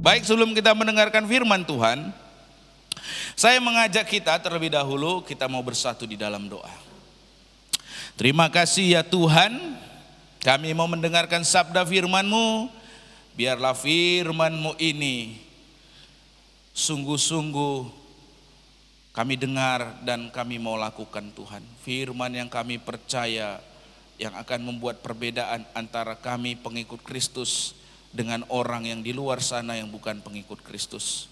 Baik, sebelum kita mendengarkan firman Tuhan, saya mengajak kita terlebih dahulu kita mau bersatu di dalam doa. Terima kasih ya Tuhan, kami mau mendengarkan sabda firman-Mu. Biarlah firman-Mu ini sungguh-sungguh kami dengar dan kami mau lakukan Tuhan. Firman yang kami percaya yang akan membuat perbedaan antara kami pengikut Kristus dengan orang yang di luar sana yang bukan pengikut Kristus.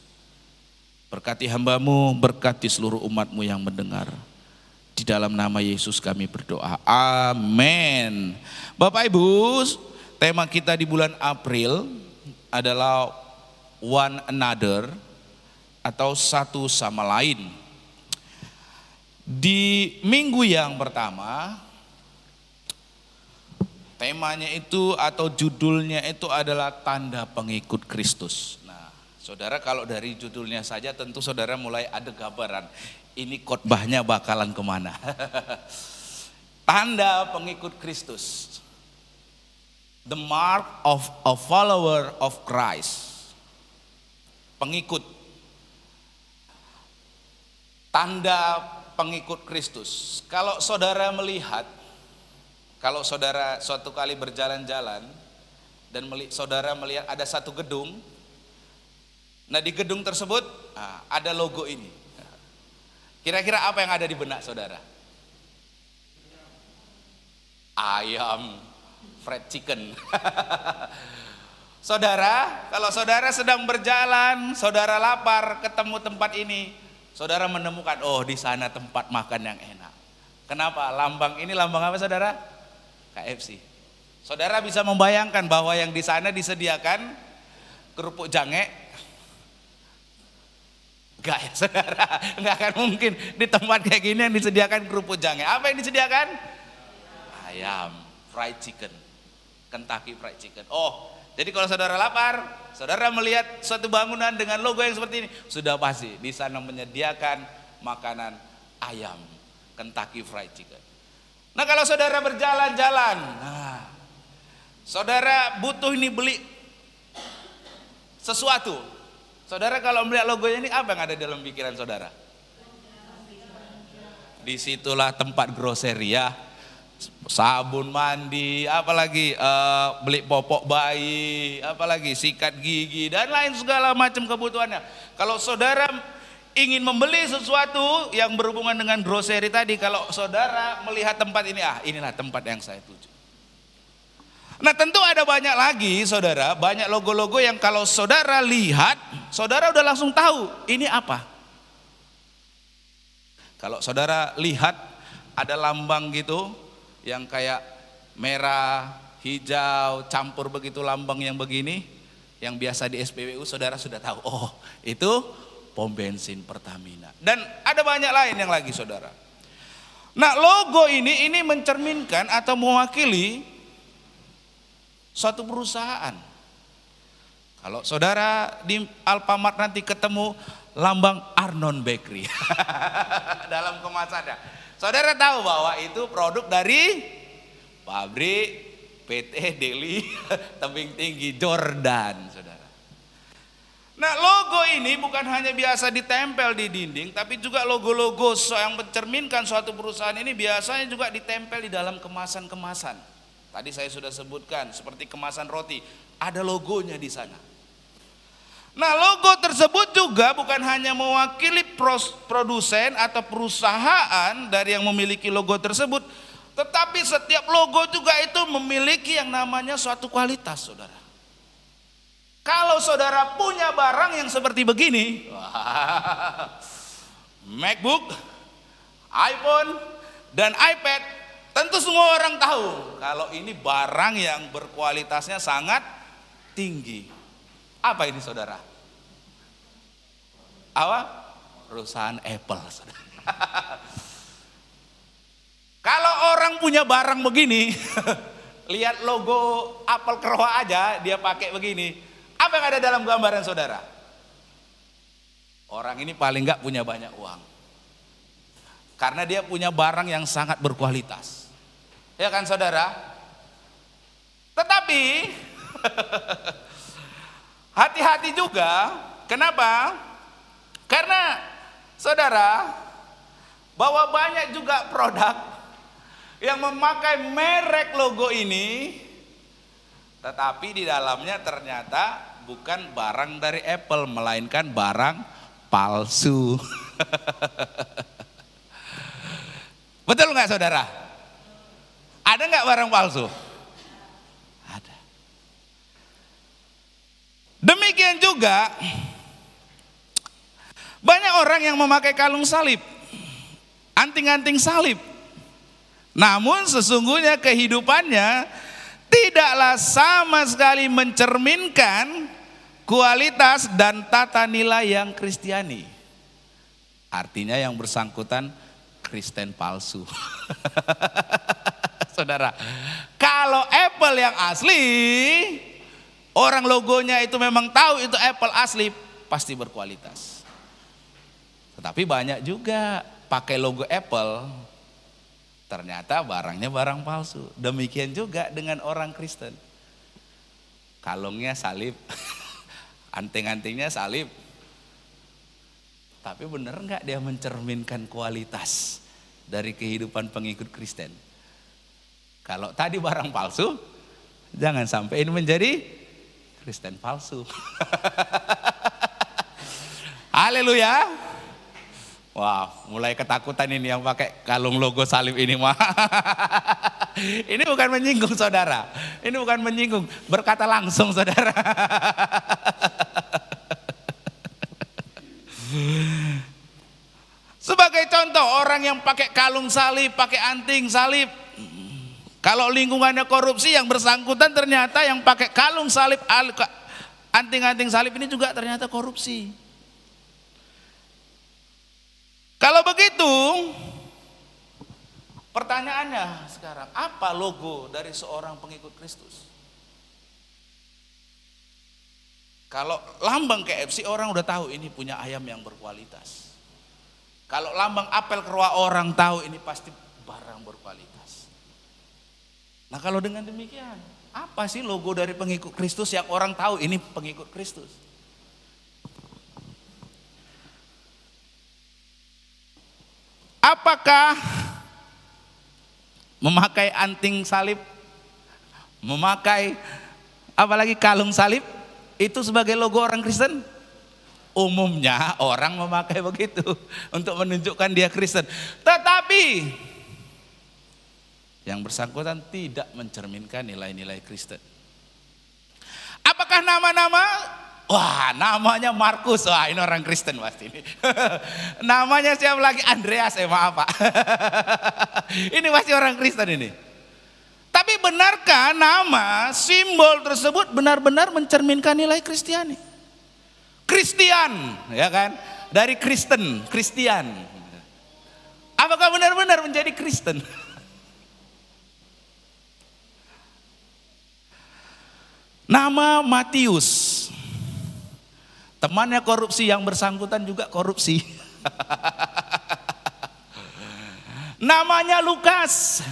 Berkati hamba-Mu, berkati seluruh umat-Mu yang mendengar. Di dalam nama Yesus kami berdoa. Amin. Bapak Ibu, tema kita di bulan April adalah one another atau satu sama lain. Di minggu yang pertama, temanya itu atau judulnya itu adalah tanda pengikut Kristus. Nah, saudara kalau dari judulnya saja tentu saudara mulai ada gambaran. Ini khotbahnya bakalan kemana. Tanda pengikut Kristus. The mark of a follower of Christ. Pengikut. Tanda pengikut Kristus. Kalau saudara melihat, kalau saudara suatu kali berjalan-jalan dan saudara melihat ada satu gedung, nah di gedung tersebut ada logo ini. Kira-kira apa yang ada di benak saudara? Ayam, fried chicken. Saudara, kalau saudara sedang berjalan, saudara lapar, ketemu tempat ini, saudara menemukan, oh di sana tempat makan yang enak. Kenapa? Lambang ini lambang apa saudara? KFC. Saudara bisa membayangkan bahwa yang di sana disediakan kerupuk jange? Enggak ya saudara, enggak akan mungkin di tempat kayak gini yang disediakan kerupuk jange. Apa yang disediakan? Ayam, fried chicken, Kentucky fried chicken. Oh, jadi kalau saudara lapar, saudara melihat suatu bangunan dengan logo yang seperti ini, sudah pasti di sana menyediakan makanan ayam, Kentucky fried chicken. Nah kalau saudara berjalan-jalan, saudara butuh ini beli sesuatu. Saudara kalau melihat logonya ini, apa yang ada dalam pikiran saudara? Disitulah tempat groseri ya, sabun mandi, apalagi beli popok bayi, apalagi sikat gigi dan lain segala macam kebutuhannya. Kalau saudara ingin membeli sesuatu yang berhubungan dengan groseri tadi, kalau saudara melihat tempat ini, inilah tempat yang saya tuju. Nah tentu ada banyak lagi saudara, banyak logo-logo yang kalau saudara lihat, saudara udah langsung tahu ini apa. Kalau saudara lihat ada lambang gitu yang kayak merah, hijau, campur begitu lambang yang begini, yang biasa di SPBU, saudara sudah tahu, oh itu pom bensin Pertamina. Dan ada banyak lain yang lagi saudara. Nah logo ini mencerminkan atau mewakili suatu perusahaan. Kalau saudara di Alfamart nanti ketemu lambang Arnon Bakery dalam kemasannya, saudara tahu bahwa itu produk dari pabrik PT Deli Tebing Tinggi Jordan saudara. Nah logo ini bukan hanya biasa ditempel di dinding, tapi juga logo-logo yang mencerminkan suatu perusahaan ini biasanya juga ditempel di dalam kemasan-kemasan. Tadi saya sudah sebutkan seperti kemasan roti, ada logonya di sana. Nah logo tersebut juga bukan hanya mewakili produsen atau perusahaan dari yang memiliki logo tersebut, tetapi setiap logo juga itu memiliki yang namanya suatu kualitas saudara. Kalau saudara punya barang yang seperti begini, MacBook, iPhone, dan iPad, tentu semua orang tahu kalau ini barang yang berkualitasnya sangat tinggi. Apa ini saudara? Apa? Perusahaan Apple saudara. Kalau orang punya barang begini, lihat logo apel keroa aja dia pakai begini. Apa yang ada dalam gambaran saudara? Orang ini paling enggak punya banyak uang. Karena dia punya barang yang sangat berkualitas. Ya kan saudara? Tetapi Hati-hati juga. Kenapa? Karena saudara, bahwa banyak juga produk yang memakai merek logo ini, tetapi di dalamnya ternyata bukan barang dari Apple, melainkan barang palsu. Betul nggak saudara? Ada nggak barang palsu? Ada. Demikian juga banyak orang yang memakai kalung salib, anting-anting salib. Namun sesungguhnya kehidupannya tidaklah sama sekali mencerminkan kualitas dan tata nilai yang Kristiani. Artinya yang bersangkutan Kristen palsu. Saudara, kalau Apple yang asli, orang logonya itu memang tahu itu Apple asli, pasti berkualitas. Tetapi banyak juga pakai logo Apple, ternyata barangnya barang palsu. Demikian juga dengan orang Kristen. Kalungnya salib, anting-antingnya salib. Tapi benar nggak dia mencerminkan kualitas dari kehidupan pengikut Kristen? Kalau tadi barang palsu, jangan sampai ini menjadi Kristen palsu. Haleluya. Wah, mulai ketakutan ini yang pakai kalung logo salib ini mah. Ini bukan menyinggung saudara. Ini bukan menyinggung, berkata langsung saudara. Sebagai contoh, orang yang pakai kalung salib, pakai anting salib, kalau lingkungannya korupsi, yang bersangkutan ternyata yang pakai kalung salib, anting-anting salib ini juga ternyata korupsi. Kalau begitu, pertanyaannya sekarang, apa logo dari seorang pengikut Kristus? Kalau lambang KFC orang udah tahu ini punya ayam yang berkualitas. Kalau lambang apel kerwa orang tahu ini pasti barang berkualitas. Nah kalau dengan demikian, apa sih logo dari pengikut Kristus yang orang tahu ini pengikut Kristus? Apakah memakai anting salib, memakai apalagi kalung salib, itu sebagai logo orang Kristen? Umumnya orang memakai begitu untuk menunjukkan dia Kristen. Tetapi yang bersangkutan tidak mencerminkan nilai-nilai Kristen. Apakah nama-nama? Wah, namanya Markus. Wah, ini orang Kristen pasti ini. Namanya siapa lagi? Andreas, maaf Pak. Ini pasti orang Kristen ini. Tapi benarkah nama simbol tersebut benar-benar mencerminkan nilai Kristiani? Kristian, ya kan? Dari Kristen, Kristian. Apakah benar-benar menjadi Kristen? Nama Matius, temannya korupsi, yang bersangkutan juga korupsi. Namanya Lukas,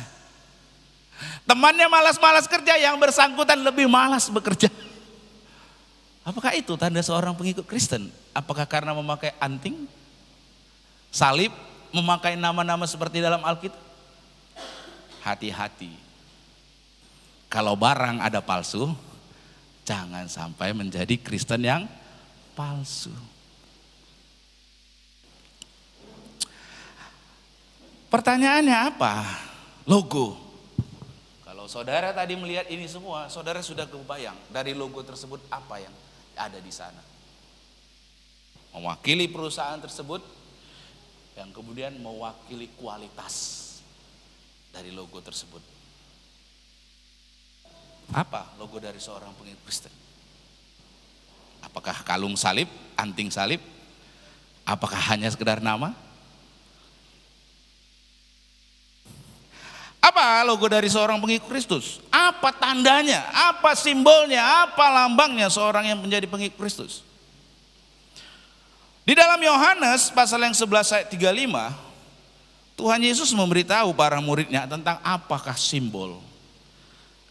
temannya malas-malas kerja, yang bersangkutan lebih malas bekerja. Apakah itu tanda seorang pengikut Kristen? Apakah karena memakai anting, salib, memakai nama-nama seperti dalam Alkitab? Hati-hati. Kalau barang ada palsu, jangan sampai menjadi Kristen yang palsu. Pertanyaannya apa? Logo. Kalau saudara tadi melihat ini semua, saudara sudah kebayang dari logo tersebut apa yang ada di sana. Mewakili perusahaan tersebut yang kemudian mewakili kualitas dari logo tersebut. Apa logo dari seorang pengikut Kristen? Apakah kalung salib, anting salib? Apakah hanya sekedar nama? Apa logo dari seorang pengikut Kristus? Apa tandanya? Apa simbolnya? Apa lambangnya seorang yang menjadi pengikut Kristus? Di dalam Yohanes pasal yang 11 ayat 35, Tuhan Yesus memberitahu para muridnya tentang apakah simbol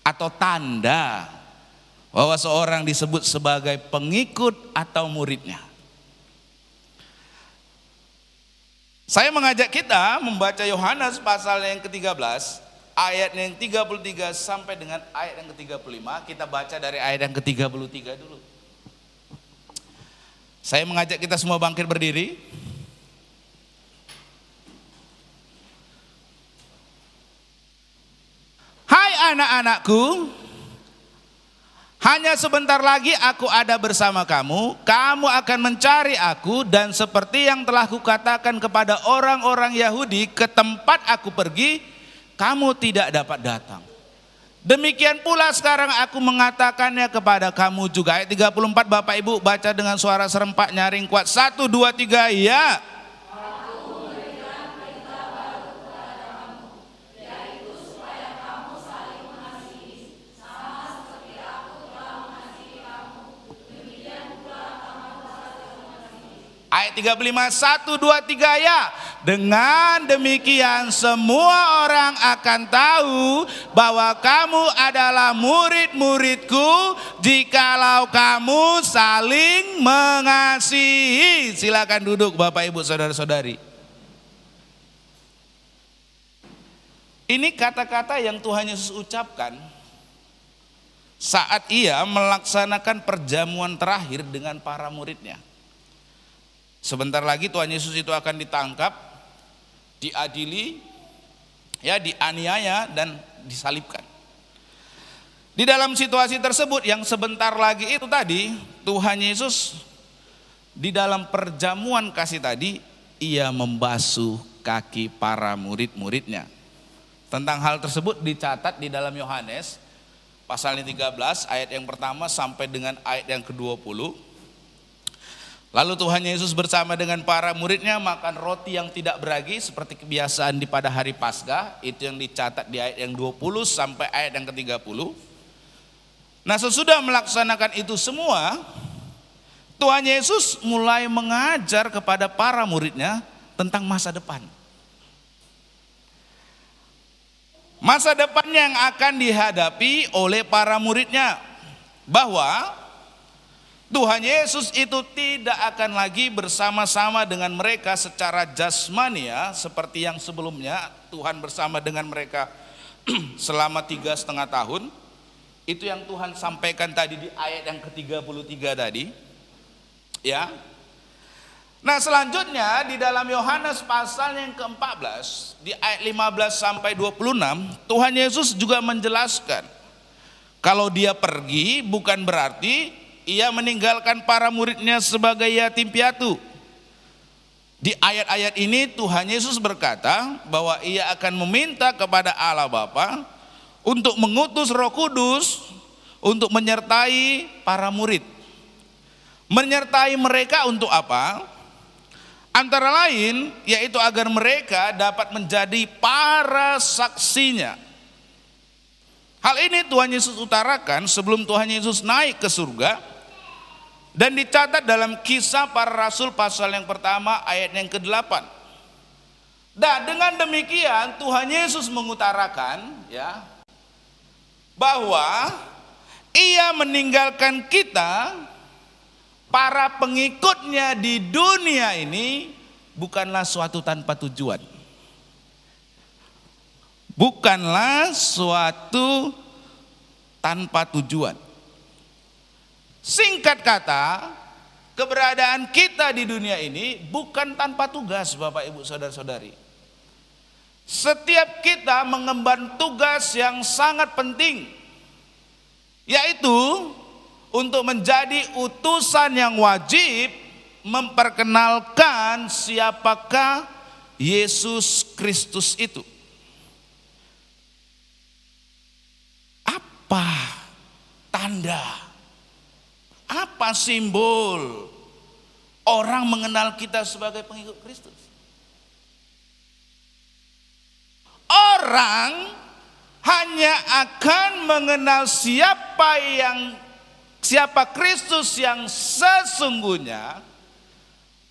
atau tanda bahwa seorang disebut sebagai pengikut atau muridnya. Saya mengajak kita membaca Yohanes pasal yang ke-13, ayat yang 33 sampai dengan ayat yang ke-35. Kita baca dari ayat yang ke-33 dulu. Saya mengajak kita semua bangkit berdiri. Hai anak-anakku, hanya sebentar lagi aku ada bersama kamu. Kamu akan mencari aku, dan seperti yang telah kukatakan kepada orang-orang Yahudi, ke tempat aku pergi, kamu tidak dapat datang. Demikian pula sekarang aku mengatakannya kepada kamu juga. Ayat 34, Bapak Ibu baca dengan suara serempak nyaring kuat. 1, 2, 3, ya. Ayat 35, 1, 2, 3, ya. Dengan demikian semua orang akan tahu bahwa kamu adalah murid-muridku jikalau kamu saling mengasihi. Silakan duduk Bapak Ibu saudara-saudari. Ini kata-kata yang Tuhan Yesus ucapkan saat ia melaksanakan perjamuan terakhir dengan para muridnya. Sebentar lagi Tuhan Yesus itu akan ditangkap, diadili, ya, dianiaya dan disalibkan. Di dalam situasi tersebut yang sebentar lagi itu tadi, Tuhan Yesus di dalam perjamuan kasih tadi, ia membasuh kaki para murid-muridnya. Tentang hal tersebut dicatat di dalam Yohanes pasal 13 ayat yang pertama sampai dengan ayat yang ke-20. Lalu Tuhan Yesus bersama dengan para muridnya makan roti yang tidak beragi seperti kebiasaan di pada hari Paskah. Itu yang dicatat di ayat yang 20 sampai ayat yang ke-30. Nah, sesudah melaksanakan itu semua, Tuhan Yesus mulai mengajar kepada para muridnya tentang masa depan. Masa depan yang akan dihadapi oleh para muridnya, bahwa Tuhan Yesus itu tidak akan lagi bersama-sama dengan mereka secara jasmania seperti yang sebelumnya Tuhan bersama dengan mereka selama 3,5 tahun. Itu yang Tuhan sampaikan tadi di ayat yang ke-33 tadi. Ya. Nah, selanjutnya di dalam Yohanes pasal yang ke-14 di ayat 15 sampai 26, Tuhan Yesus juga menjelaskan kalau dia pergi bukan berarti ia meninggalkan para muridnya sebagai yatim piatu. Di ayat-ayat ini Tuhan Yesus berkata bahwa ia akan meminta kepada Allah Bapa untuk mengutus Roh Kudus untuk menyertai para murid. Menyertai mereka untuk apa? Antara lain yaitu agar mereka dapat menjadi para saksinya. Hal ini Tuhan Yesus utarakan sebelum Tuhan Yesus naik ke surga. Dan dicatat dalam Kisah Para Rasul pasal yang pertama ayat yang ke-8. Dan dengan demikian Tuhan Yesus mengutarakan, ya, bahwa ia meninggalkan kita para pengikutnya di dunia ini bukanlah suatu tanpa tujuan. Bukanlah suatu tanpa tujuan. Singkat kata, keberadaan kita di dunia ini bukan tanpa tugas, Bapak Ibu saudara-saudari. Setiap kita mengemban tugas yang sangat penting, yaitu untuk menjadi utusan yang wajib memperkenalkan siapakah Yesus Kristus itu. Apa tanda? Apa simbol orang mengenal kita sebagai pengikut Kristus? Orang hanya akan mengenal siapa Kristus yang sesungguhnya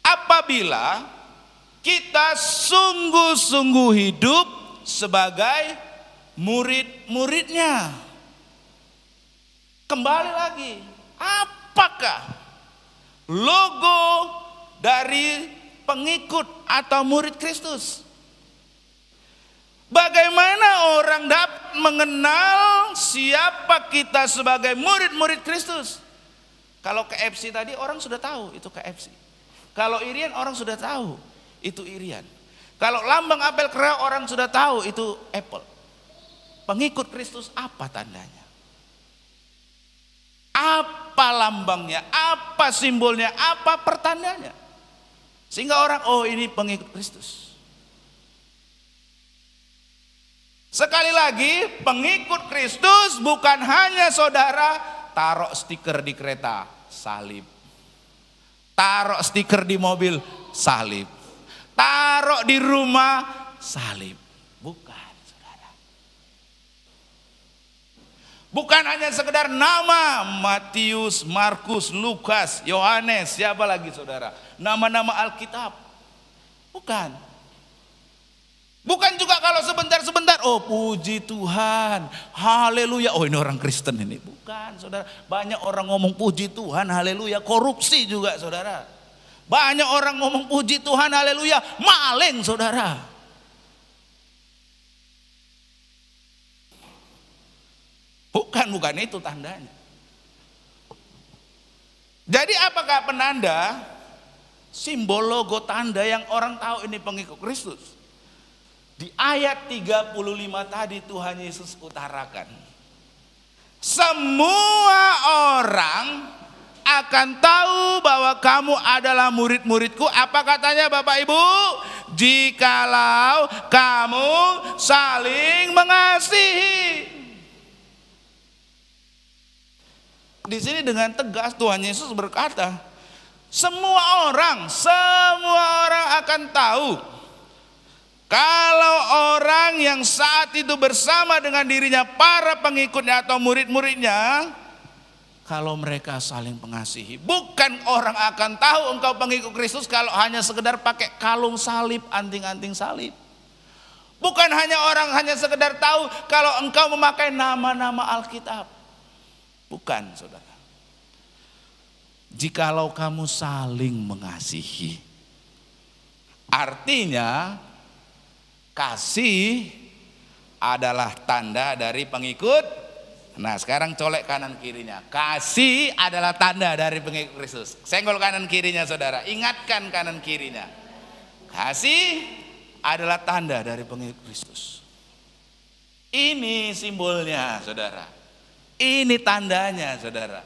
apabila kita sungguh-sungguh hidup sebagai murid-muridnya. Kembali lagi, apakah logo dari pengikut atau murid Kristus? Bagaimana orang dapat mengenal siapa kita sebagai murid-murid Kristus? Kalau KFC tadi orang sudah tahu itu KFC. Kalau Irian orang sudah tahu itu Irian. Kalau lambang apel kera orang sudah tahu itu Apple. Pengikut Kristus apa tandanya? Apa lambangnya? Apa simbolnya? Apa pertandanya? Sehingga orang, oh ini pengikut Kristus. Sekali lagi, pengikut Kristus bukan hanya saudara taruh stiker di kereta, salib. Taruh stiker di mobil, salib. Taruh di rumah, salib. Bukan, saudara. Bukan hanya sekedar nama Matius, Markus, Lukas, Yohanes, siapa lagi saudara? Nama-nama Alkitab. Bukan. Bukan juga kalau sebentar-sebentar, oh puji Tuhan, haleluya, oh ini orang Kristen ini. Bukan saudara, banyak orang ngomong puji Tuhan, haleluya, korupsi juga saudara. Banyak orang ngomong puji Tuhan, haleluya, maling saudara. Bukan itu tandanya. Jadi apakah penanda, simbol logo tanda yang orang tahu ini pengikut Kristus? Di ayat 35 tadi Tuhan Yesus utarakan, semua orang akan tahu bahwa kamu adalah murid-muridku. Apa katanya Bapak Ibu? Jikalau kamu saling mengasihi. Di sini dengan tegas Tuhan Yesus berkata, semua orang akan tahu kalau orang yang saat itu bersama dengan dirinya, para pengikutnya atau murid-muridnya, kalau mereka saling mengasihi. Bukan orang akan tahu engkau pengikut Kristus kalau hanya sekedar pakai kalung salib, anting-anting salib. Bukan hanya orang hanya sekedar tahu kalau engkau memakai nama-nama Alkitab. Bukan, saudara. Jikalau kamu saling mengasihi, artinya kasih adalah tanda dari pengikut. Nah sekarang colek kanan kirinya. Kasih adalah tanda dari pengikut Kristus. Senggol kanan kirinya saudara. Ingatkan kanan kirinya. Kasih adalah tanda dari pengikut Kristus. Ini simbolnya saudara. Ini tandanya saudara.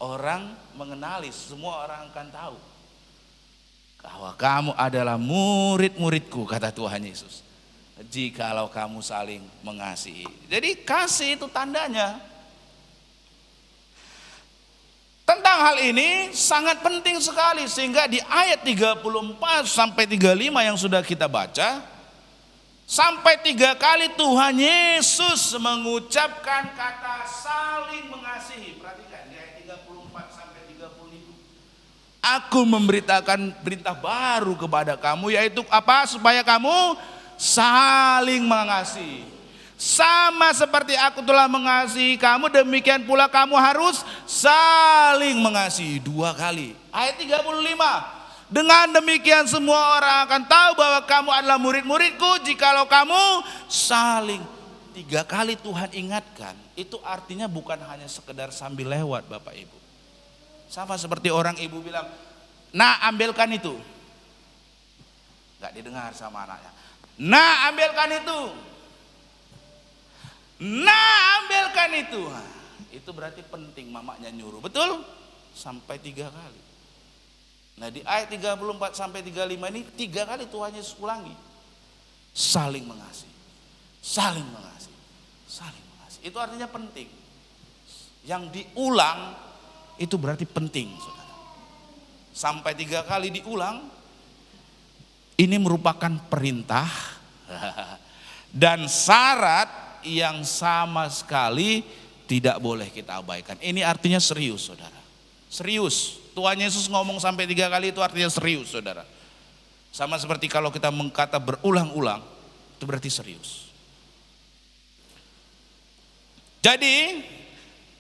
Orang mengenali, semua orang akan tahu bahwa kamu adalah murid-muridku, kata Tuhan Yesus, jikalau kamu saling mengasihi. Jadi kasih itu tandanya. Tentang hal ini sangat penting sekali, sehingga di ayat 34 sampai 35 yang sudah kita baca, sampai 3 kali Tuhan Yesus mengucapkan kata saling mengasihi. Perhatikan di ayat 34 sampai 35. Aku memberitakan berita baru kepada kamu, yaitu apa? Supaya kamu saling mengasihi. Sama seperti aku telah mengasihi kamu, demikian pula kamu harus saling mengasihi. 2 kali. Ayat 35. Dengan demikian semua orang akan tahu bahwa kamu adalah murid-muridku jikalau kamu saling. 3 kali Tuhan ingatkan. Itu artinya bukan hanya sekedar sambil lewat Bapak Ibu. Sama seperti orang ibu bilang, nah ambilkan itu. Gak didengar sama anaknya. Nah ambilkan itu. Nah ambilkan itu. Nah, itu berarti penting mamanya nyuruh. Betul? Sampai 3 kali. Nah di ayat 34 sampai 35 ini 3 kali Tuhan Yesus ulangi. Saling mengasihi. Saling mengasihi. Saling mengasihi. Itu artinya penting. Yang diulang itu berarti penting, saudara. Sampai 3 kali diulang. Ini merupakan perintah dan syarat yang sama sekali tidak boleh kita abaikan. Ini artinya serius, saudara. Serius. Tuhan Yesus ngomong sampai 3 kali itu artinya serius, saudara. Sama seperti kalau kita mengkata berulang-ulang, itu berarti serius. Jadi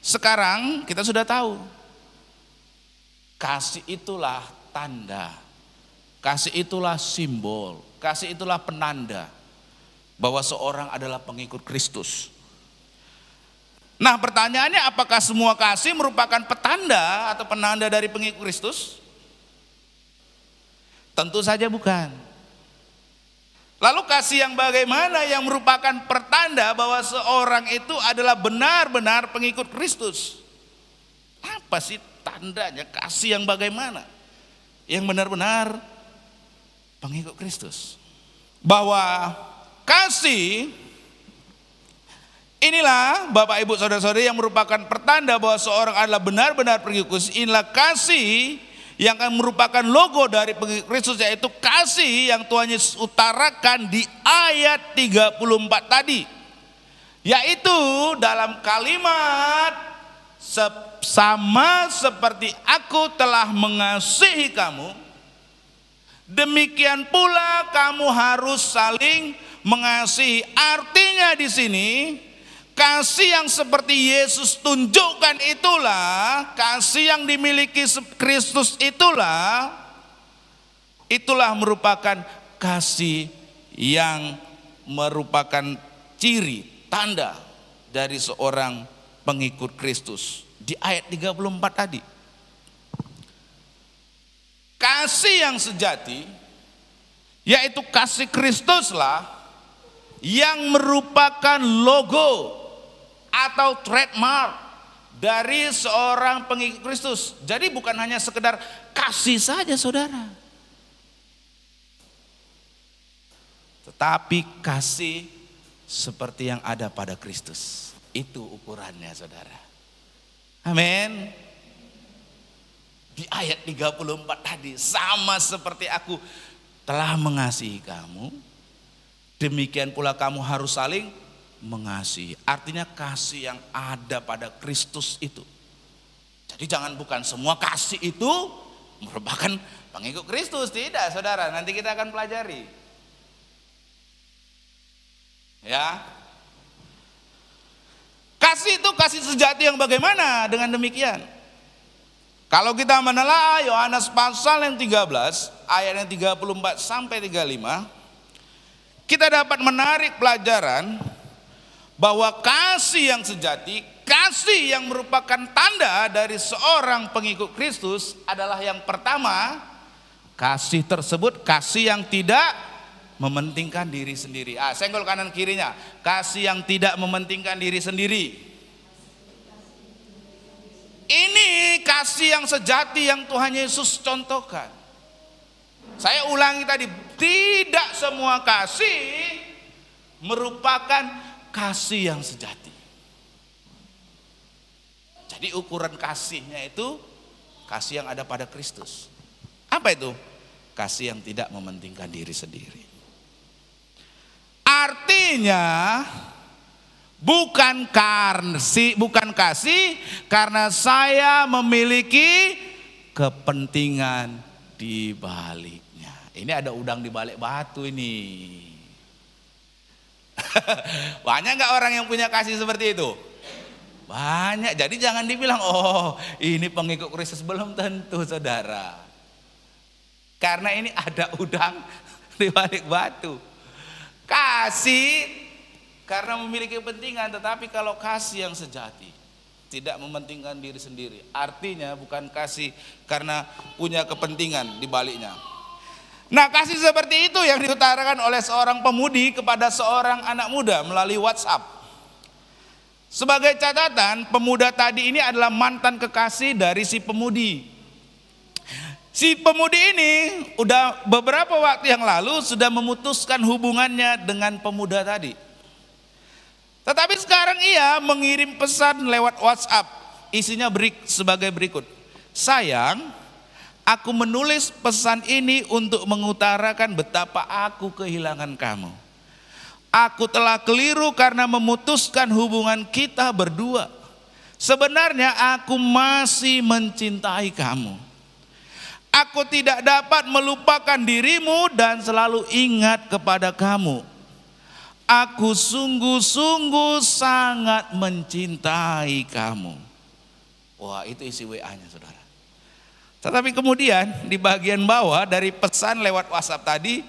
Sekarang kita sudah tahu, kasih itulah tanda, kasih itulah simbol, kasih itulah penanda bahwa seorang adalah pengikut Kristus. Nah pertanyaannya, apakah semua kasih merupakan petanda atau penanda dari pengikut Kristus? Tentu saja bukan. Lalu kasih yang bagaimana yang merupakan pertanda bahwa seorang itu adalah benar-benar pengikut Kristus? Apa sih tandanya kasih yang bagaimana? Yang benar-benar pengikut Kristus. Bahwa kasih inilah Bapak Ibu Saudara-saudari yang merupakan pertanda bahwa seorang adalah benar-benar pengikut Kristus. Inilah kasih yang akan merupakan logo dari pengikut Kristus, yaitu kasih yang Tuhan Yesus utarakan di ayat 34 tadi. Yaitu dalam kalimat sama seperti aku telah mengasihi kamu, demikian pula kamu harus saling mengasihi. Artinya di sini kasih yang seperti Yesus tunjukkan itulah, kasih yang dimiliki Kristus itulah merupakan kasih yang merupakan ciri, tanda dari seorang pengikut Kristus. Di ayat 34 tadi. Kasih yang sejati, yaitu kasih Kristuslah yang merupakan logo atau trademark dari seorang pengikut Kristus. Jadi bukan hanya sekedar kasih saja saudara, tetapi kasih seperti yang ada pada Kristus. Itu ukurannya saudara. Amin. Di ayat 34 tadi, sama seperti aku telah mengasihi kamu, demikian pula kamu harus saling mengasihi. Artinya kasih yang ada pada Kristus itu. Jadi bukan semua kasih itu merupakan pengikut Kristus. Tidak saudara, nanti kita akan pelajari. Ya. Kasih itu kasih sejati yang bagaimana dengan demikian? Kalau kita menelaah Yohanes pasal yang 13 ayat yang 34 sampai 35, kita dapat menarik pelajaran bahwa kasih yang sejati, kasih yang merupakan tanda dari seorang pengikut Kristus adalah yang pertama, kasih tersebut kasih yang tidak mementingkan diri sendiri. Senggol kanan kirinya, kasih yang tidak mementingkan diri sendiri. Ini kasih yang sejati yang Tuhan Yesus contohkan. Saya ulangi tadi, tidak semua kasih merupakan kasih yang sejati. Jadi ukuran kasihnya itu kasih yang ada pada Kristus. Apa itu? Kasih yang tidak mementingkan diri sendiri. Artinya bukan kasih karena saya memiliki kepentingan di baliknya. Ini ada udang di balik batu ini. Banyak gak orang yang punya kasih seperti itu? Banyak. Jadi jangan dibilang, oh ini pengikut Kristus. Belum tentu saudara. Karena ini ada udang di balik batu. Kasih karena memiliki kepentingan, tetapi kalau kasih yang sejati tidak mementingkan diri sendiri, artinya bukan kasih karena punya kepentingan di baliknya. Nah, kasih seperti itu yang diutarakan oleh seorang pemudi kepada seorang anak muda melalui WhatsApp. Sebagai catatan, pemuda tadi ini adalah mantan kekasih dari si pemudi. Si pemudi ini udah beberapa waktu yang lalu sudah memutuskan hubungannya dengan pemuda tadi. Tetapi sekarang ia mengirim pesan lewat WhatsApp. Isinya sebagai berikut. Sayang, aku menulis pesan ini untuk mengutarakan betapa aku kehilangan kamu. Aku telah keliru karena memutuskan hubungan kita berdua. Sebenarnya aku masih mencintai kamu. Aku tidak dapat melupakan dirimu dan selalu ingat kepada kamu. Aku sungguh-sungguh sangat mencintai kamu. Wah, itu isi WA-nya saudara. Tetapi kemudian di bagian bawah dari pesan lewat WhatsApp tadi,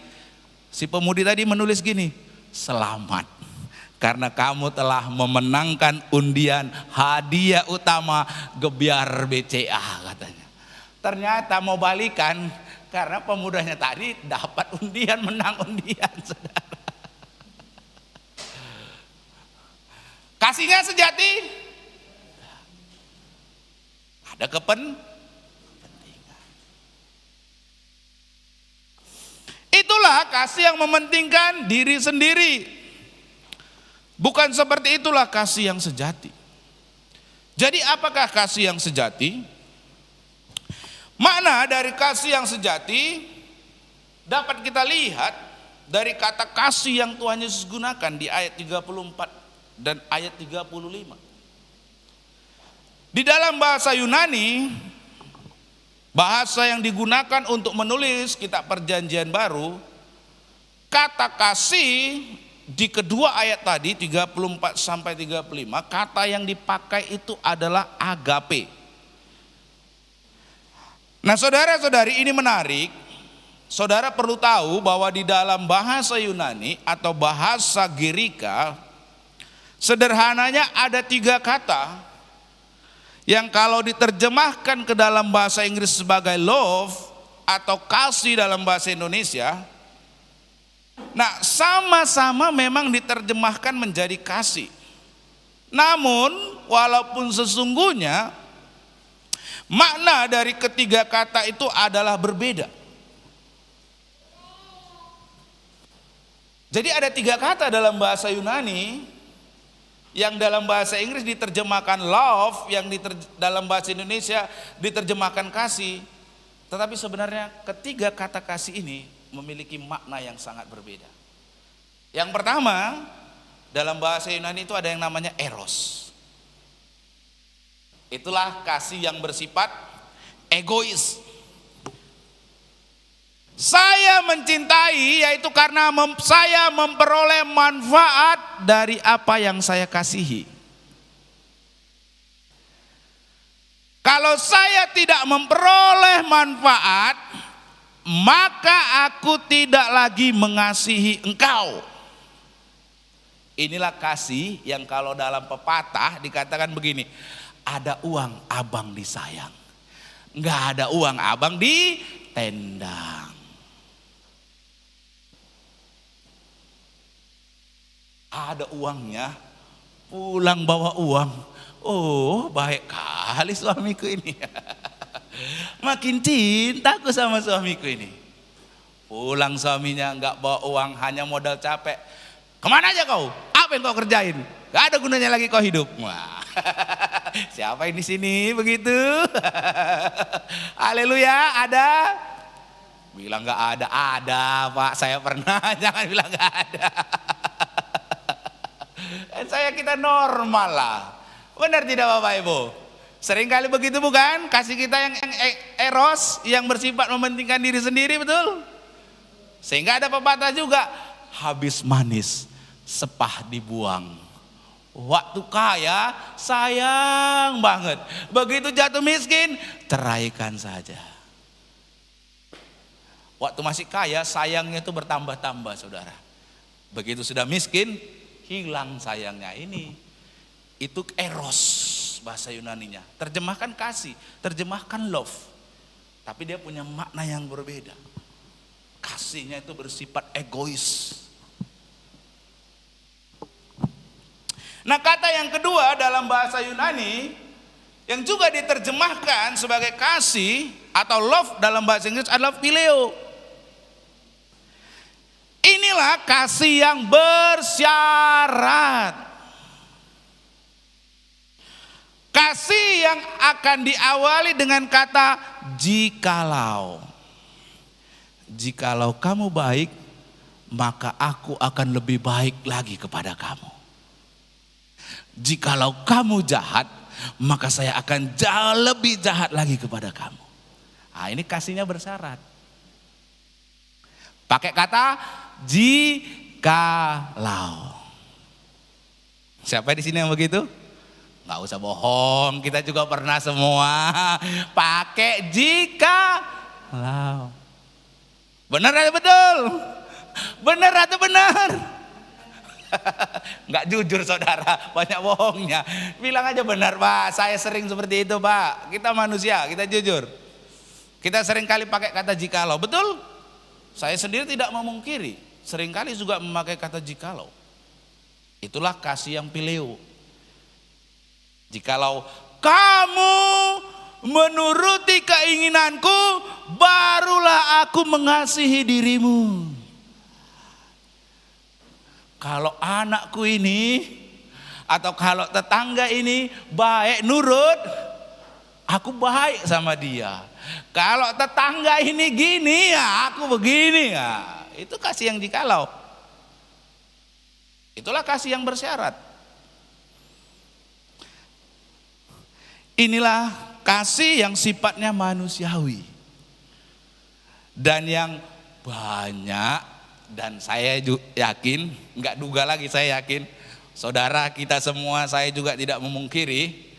si pemudi tadi menulis gini, selamat karena kamu telah memenangkan undian hadiah utama Gebyar BCA katanya. Ternyata mau balikan karena pemudanya tadi dapat undian, menang undian saudara. Kasihnya sejati, ada kepentingan. Itulah kasih yang mementingkan diri sendiri. Bukan seperti itulah kasih yang sejati. Jadi apakah kasih yang sejati? Makna dari kasih yang sejati dapat kita lihat dari kata kasih yang Tuhan Yesus gunakan di ayat 34 dan ayat 35. Di dalam bahasa Yunani, bahasa yang digunakan untuk menulis kitab Perjanjian Baru, kata kasih di kedua ayat tadi 34 sampai 35, kata yang dipakai itu adalah agape. Nah, saudara-saudari, ini menarik. Saudara perlu tahu bahwa di dalam bahasa Yunani atau bahasa Girika, sederhananya ada 3 kata yang kalau diterjemahkan ke dalam bahasa Inggris sebagai love atau kasih dalam bahasa Indonesia, nah sama-sama memang diterjemahkan menjadi kasih. Namun walaupun sesungguhnya makna dari ketiga kata itu adalah berbeda. Jadi ada 3 kata dalam bahasa Yunani yang dalam bahasa Inggris diterjemahkan love, yang dalam bahasa Indonesia diterjemahkan kasih. Tetapi sebenarnya ketiga kata kasih ini memiliki makna yang sangat berbeda. Yang pertama, dalam bahasa Yunani itu ada yang namanya eros. Itulah kasih yang bersifat egois. Saya mencintai yaitu karena saya memperoleh manfaat dari apa yang saya kasihi. Kalau saya tidak memperoleh manfaat, maka aku tidak lagi mengasihi engkau. Inilah kasih yang kalau dalam pepatah dikatakan begini, ada uang abang disayang, nggak ada uang abang ditendang. Ada uangnya, pulang bawa uang. Oh, baik kali suamiku ini. Makin cintaku sama suamiku ini. Pulang suaminya nggak bawa uang, hanya modal capek. Kemana aja kau? Apa yang kau kerjain? Gak ada gunanya lagi kau hidup. Wah, siapa yang di sini begitu? Haleluya, ada? Bilang nggak ada, ada Pak. Saya pernah, jangan bilang nggak ada. Kita normal lah. Benar tidak Bapak Ibu? Seringkali begitu bukan? Kasih kita yang eros, yang bersifat mementingkan diri sendiri, betul? Sehingga ada pepatah juga, habis manis sepah dibuang. Waktu kaya sayang banget, begitu jatuh miskin ceraikan saja. Waktu masih kaya sayangnya itu bertambah-tambah saudara. Begitu sudah miskin hilang sayangnya. Ini itu eros bahasa Yunaninya. Terjemahkan kasih, terjemahkan love. Tapi dia punya makna yang berbeda. Kasihnya itu bersifat egois. Nah, kata yang kedua dalam bahasa Yunani yang juga diterjemahkan sebagai kasih atau love dalam bahasa Inggris adalah phileo. Inilah kasih yang bersyarat. Kasih yang akan diawali dengan kata jikalau. Jikalau kamu baik, maka aku akan lebih baik lagi kepada kamu. Jikalau kamu jahat, maka saya akan jauh lebih jahat lagi kepada kamu. Nah, ini kasihnya bersyarat. Pakai kata jikalau. Siapa di sini yang begitu? Nggak usah bohong, kita juga pernah semua pakai jikalau. Benar atau betul? Benar atau benar? Nggak jujur saudara, banyak bohongnya. Bilang aja benar Pak, saya sering seperti itu Pak. Kita manusia, kita jujur. Kita sering kali pakai kata jikalau, betul? Saya sendiri tidak memungkiri, seringkali juga memakai kata jikalau. Itulah kasih yang pileo. Jikalau kamu menuruti keinginanku, barulah aku mengasihi dirimu. Kalau anakku ini atau kalau tetangga ini baik nurut, aku baik sama dia. Kalau tetangga ini gini ya, aku begini ya. Itu kasih yang jikalau. Itulah kasih yang bersyarat. Inilah kasih yang sifatnya manusiawi. Dan yang banyak, dan saya yakin, nggak duga lagi, saya yakin saudara kita semua, saya juga tidak memungkiri,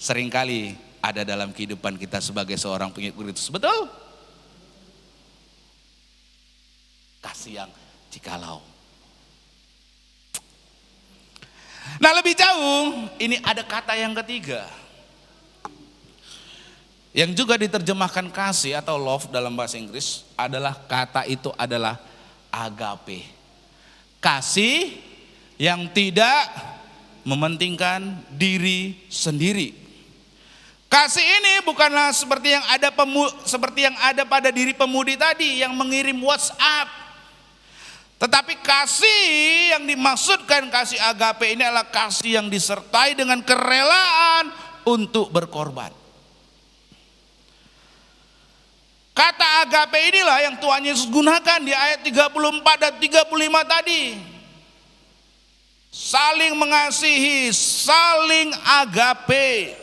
seringkali ada dalam kehidupan kita sebagai seorang pengikut Kristus. Betul? Kasih yang jikalau. Nah lebih jauh, ini ada kata yang ketiga yang juga diterjemahkan kasih atau love dalam bahasa Inggris, adalah kata itu adalah agape. Kasih yang tidak mementingkan diri sendiri. Kasih ini bukanlah seperti yang ada pada diri pemudi tadi yang mengirim WhatsApp. Tetapi kasih yang dimaksudkan, kasih agape ini adalah kasih yang disertai dengan kerelaan untuk berkorban. Kata agape inilah yang Tuhan Yesus gunakan di ayat 34 dan 35 tadi. Saling mengasihi, saling agape.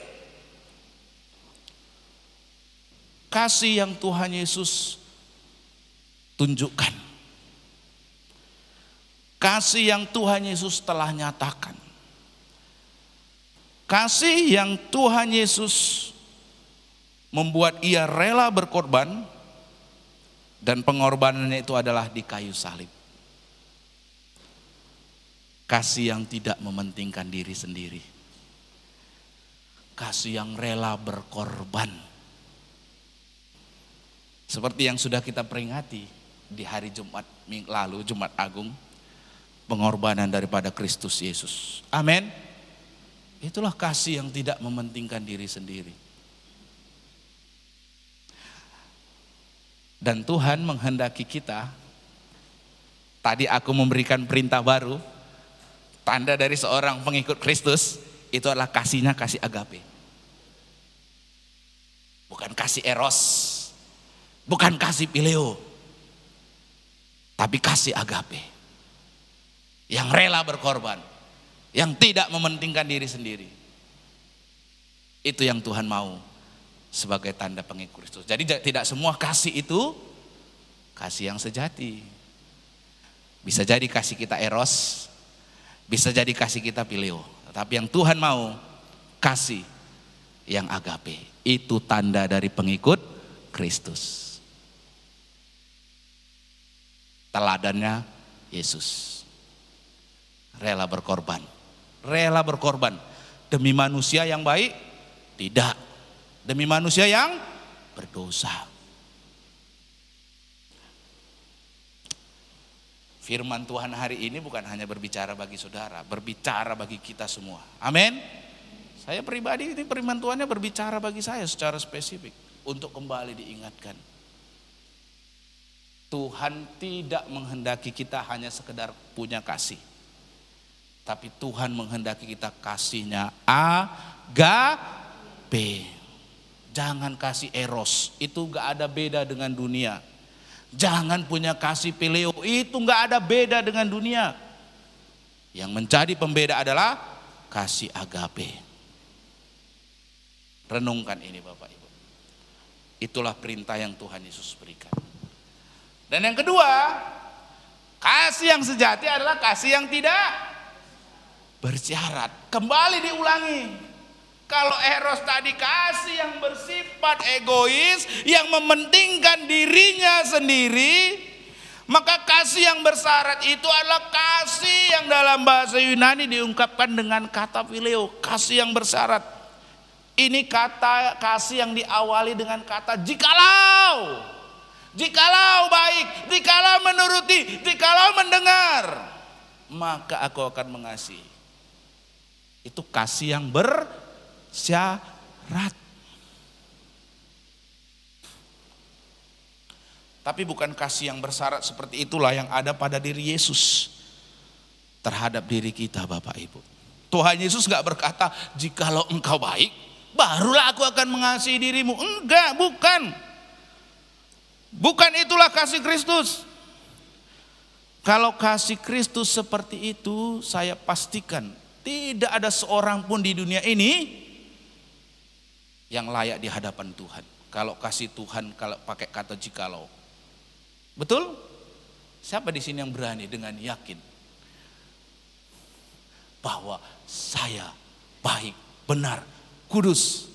Kasih yang Tuhan Yesus tunjukkan. Kasih yang Tuhan Yesus telah nyatakan. Kasih yang Tuhan Yesus membuat ia rela berkorban, dan pengorbanannya itu adalah di kayu salib. Kasih yang tidak mementingkan diri sendiri. Kasih yang rela berkorban. Seperti yang sudah kita peringati di hari Jumat minggu lalu, Jumat Agung, pengorbanan daripada Kristus Yesus. Amin. Itulah kasih yang tidak mementingkan diri sendiri. Dan Tuhan menghendaki kita, tadi aku memberikan perintah baru, tanda dari seorang pengikut Kristus, itu adalah kasihnya kasih agape. Bukan kasih eros, bukan kasih pileo, tapi kasih agape. Yang rela berkorban, yang tidak mementingkan diri sendiri. Itu yang Tuhan mau sebagai tanda pengikut Kristus. Jadi tidak semua kasih itu kasih yang sejati. Bisa jadi kasih kita eros, bisa jadi kasih kita pileo. Tapi yang Tuhan mau, kasih yang agape. Itu tanda dari pengikut Kristus. Teladannya Yesus. Rela berkorban. Rela berkorban. Demi manusia yang baik? Tidak. Demi manusia yang berdosa. Firman Tuhan hari ini bukan hanya berbicara bagi saudara, berbicara bagi kita semua. Amin. Saya pribadi ini firman Tuhannya berbicara bagi saya secara spesifik untuk kembali diingatkan. Tuhan tidak menghendaki kita hanya sekedar punya kasih, tapi Tuhan menghendaki kita kasihnya agape. Jangan kasih eros, itu gak ada beda dengan dunia. Jangan punya kasih pileo, itu gak ada beda dengan dunia. Yang menjadi pembeda adalah kasih agape. Renungkan ini Bapak Ibu. Itulah perintah yang Tuhan Yesus berikan. Dan yang kedua, kasih yang sejati adalah kasih yang tidak bersyarat. Kembali diulangi. Kalau eros tadi kasih yang bersifat egois, yang mementingkan dirinya sendiri, maka kasih yang bersyarat itu adalah kasih yang dalam bahasa Yunani diungkapkan dengan kata phileo, kasih yang bersyarat. Ini kata kasih yang diawali dengan kata jikalau. Jikalau baik, jikalau menuruti, jikalau mendengar, maka aku akan mengasihi. Itu kasih yang bersyarat. Tapi bukan kasih yang bersyarat seperti itulah yang ada pada diri Yesus terhadap diri kita, Bapak Ibu. Tuhan Yesus gak berkata, jikalau engkau baik, barulah aku akan mengasihi dirimu. Enggak, bukan. Bukan itulah kasih Kristus. Kalau kasih Kristus seperti itu, saya pastikan tidak ada seorang pun di dunia ini yang layak di hadapan Tuhan. Kalau kasih Tuhan kalau pakai kata jikalau. Betul? Siapa di sini yang berani dengan yakin bahwa saya baik, benar, kudus,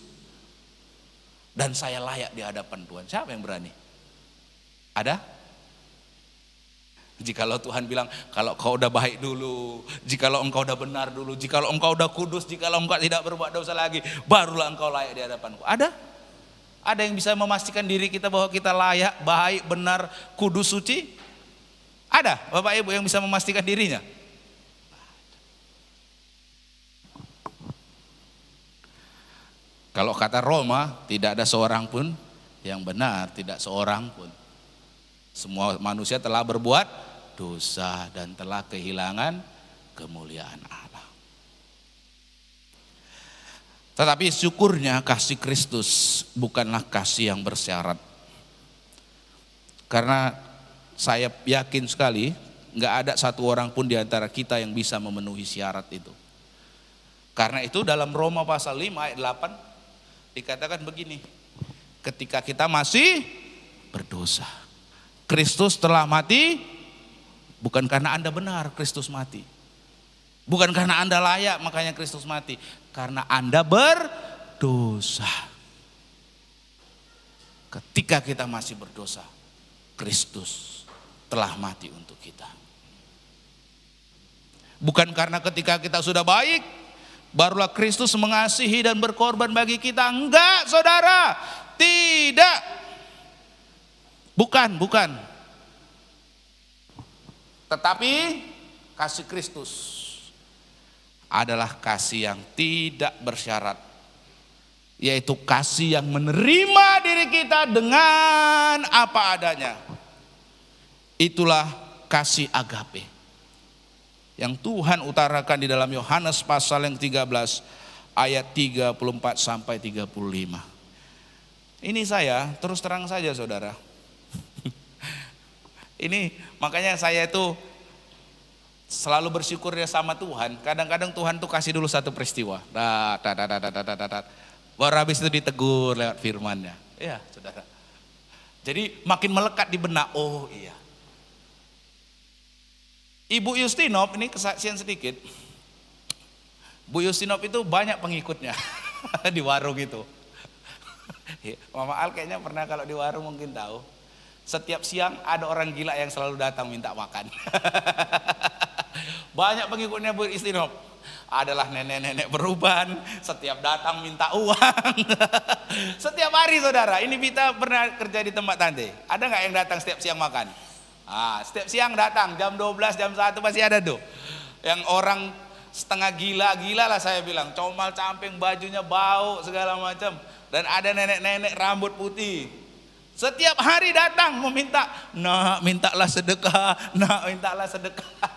dan saya layak di hadapan Tuhan? Siapa yang berani? Ada? Jikalau Tuhan bilang, kalau kau udah baik dulu, jikalau engkau udah benar dulu, jikalau engkau udah kudus, jikalau engkau tidak berbuat dosa lagi, barulah engkau layak di hadapanku. Ada? Ada yang bisa memastikan diri kita bahwa kita layak, baik, benar, kudus, suci? Ada Bapak Ibu yang bisa memastikan dirinya? Kalau kata Roma, tidak ada seorang pun yang benar, tidak seorang pun. Semua manusia telah berbuat dosa dan telah kehilangan kemuliaan Allah. Tetapi syukurnya kasih Kristus bukanlah kasih yang bersyarat. Karena saya yakin sekali gak ada satu orang pun di antara kita yang bisa memenuhi syarat itu. Karena itu dalam Roma pasal 5 ayat 8 dikatakan begini, ketika kita masih berdosa, Kristus telah mati, bukan karena Anda benar Kristus mati. Bukan karena Anda layak makanya Kristus mati. Karena Anda berdosa. Ketika kita masih berdosa, Kristus telah mati untuk kita. Bukan karena ketika kita sudah baik, barulah Kristus mengasihi dan berkorban bagi kita. Enggak, saudara. Tidak. Bukan. Tetapi kasih Kristus adalah kasih yang tidak bersyarat. Yaitu kasih yang menerima diri kita dengan apa adanya. Itulah kasih agape. Yang Tuhan utarakan di dalam Yohanes pasal yang 13 ayat 34 sampai 35. Ini saya terus terang saja saudara. Ini makanya saya itu selalu bersyukur ya sama Tuhan. Kadang-kadang Tuhan tuh kasih dulu satu peristiwa. Baru habis itu ditegur lewat firman-Nya. Iya, saudara. Jadi makin melekat di benak. Oh iya. Ibu Justinov, ini kesaksian sedikit. Bu Justinov itu banyak pengikutnya di warung itu. Mama Al kayaknya pernah kalau di warung mungkin tahu. Setiap siang ada orang gila yang selalu datang minta makan. Banyak pengikutnya Bu Justinov. Adalah nenek-nenek beruban, setiap datang minta uang. Setiap hari saudara, ini kita pernah kerja di tempat tante. Ada gak yang datang setiap siang makan? Setiap siang datang, jam 12, jam 1 pasti ada tuh. Yang orang setengah gila lah saya bilang. Comal camping, bajunya bau segala macam. Dan ada nenek-nenek rambut putih. Setiap hari datang meminta, nak mintalah sedekah, nak mintalah sedekah.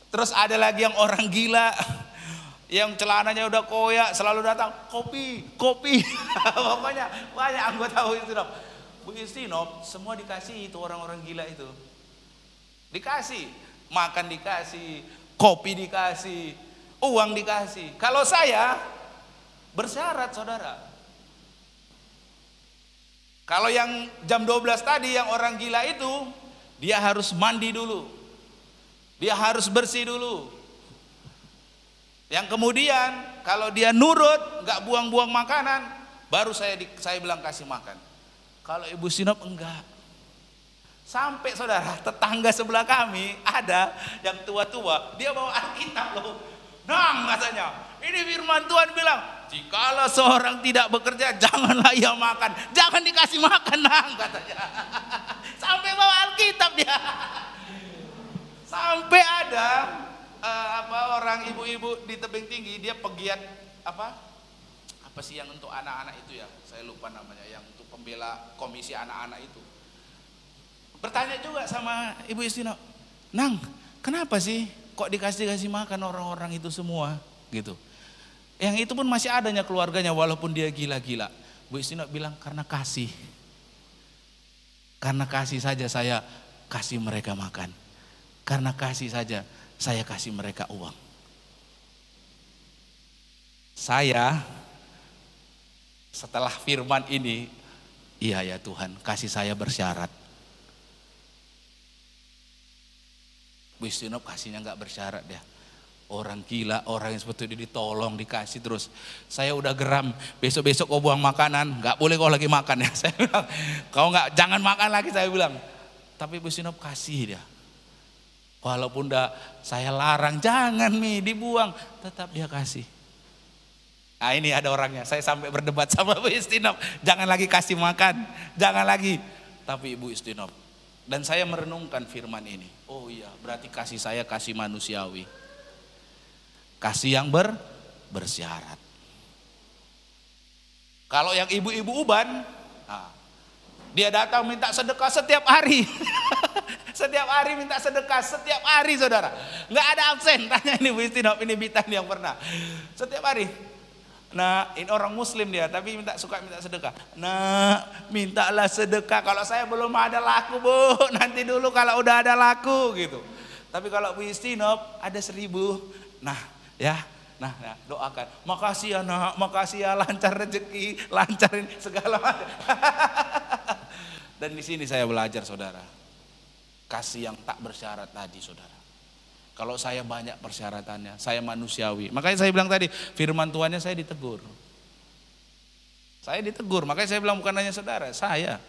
Terus ada lagi yang orang gila, yang celananya udah koyak, selalu datang, kopi. Pokoknya banyak anggota Bu Justinov. Bu Justinov semua dikasih itu orang-orang gila itu. Dikasih, makan dikasih, kopi dikasih, uang dikasih. Kalau saya bersyarat saudara. Kalau yang jam 12 tadi yang orang gila itu, dia harus mandi dulu. Dia harus bersih dulu. Yang kemudian kalau dia nurut, nggak buang-buang makanan, baru saya bilang kasih makan. Kalau Ibu Sinop enggak. Sampai saudara, tetangga sebelah kami ada yang tua-tua, dia bawa Alkitab loh. Nang katanya, ini firman Tuhan bilang, jikalau seorang tidak bekerja, janganlah ia makan. Jangan dikasih makan, Nang, katanya. Sampai bawa Alkitab dia. Sampai ada orang ibu-ibu di tebing tinggi, dia pegiat apa sih yang untuk anak-anak itu ya, saya lupa namanya, yang untuk pembela komisi anak-anak itu, bertanya juga sama Ibu Istinop, Nang, kenapa sih kok dikasih makan orang-orang itu semua gitu? Yang itu pun masih adanya keluarganya walaupun dia gila-gila. Bu Istinop bilang, karena kasih saja saya kasih mereka makan, karena kasih saja saya kasih mereka uang. Saya setelah firman ini, iya ya Tuhan, kasih saya bersyarat. Bu Istinop kasihnya nggak bersyarat dia. Orang gila, orang yang seperti itu ditolong, dikasih terus. Saya udah geram, besok-besok kau buang makanan, nggak boleh kau lagi makan ya. Saya bilang, kau jangan makan lagi, saya bilang. Tapi Bu Istinop kasih dia. Walaupun saya larang, jangan dibuang, tetap dia kasih. Nah ini ada orangnya, saya sampai berdebat sama Bu Istinop, jangan lagi kasih makan, jangan lagi. Tapi Ibu Istinop, dan saya merenungkan firman ini, oh iya berarti kasih saya kasih manusiawi. Kasih yang bersyarat. Kalau yang ibu-ibu uban, dia datang minta sedekah setiap hari. Setiap hari minta sedekah, setiap hari saudara. Nggak ada absen, tanya ini Bu Istinop, ini Bitan yang pernah. Setiap hari. Nah ini orang muslim dia, tapi suka minta sedekah. Nah mintalah sedekah, kalau saya belum ada laku Bu, nanti dulu kalau udah ada laku gitu. Tapi kalau Bu Istinop ada 1.000, nah doakan, makasih ya nak, makasih ya, lancar rezeki, lancarin segala macam. Dan di sini saya belajar saudara, kasih yang tak bersyarat tadi saudara. Kalau saya banyak persyaratannya, saya manusiawi. Makanya saya bilang tadi, firman Tuhannya saya ditegur. Saya ditegur, makanya saya bilang bukan hanya saudara, saya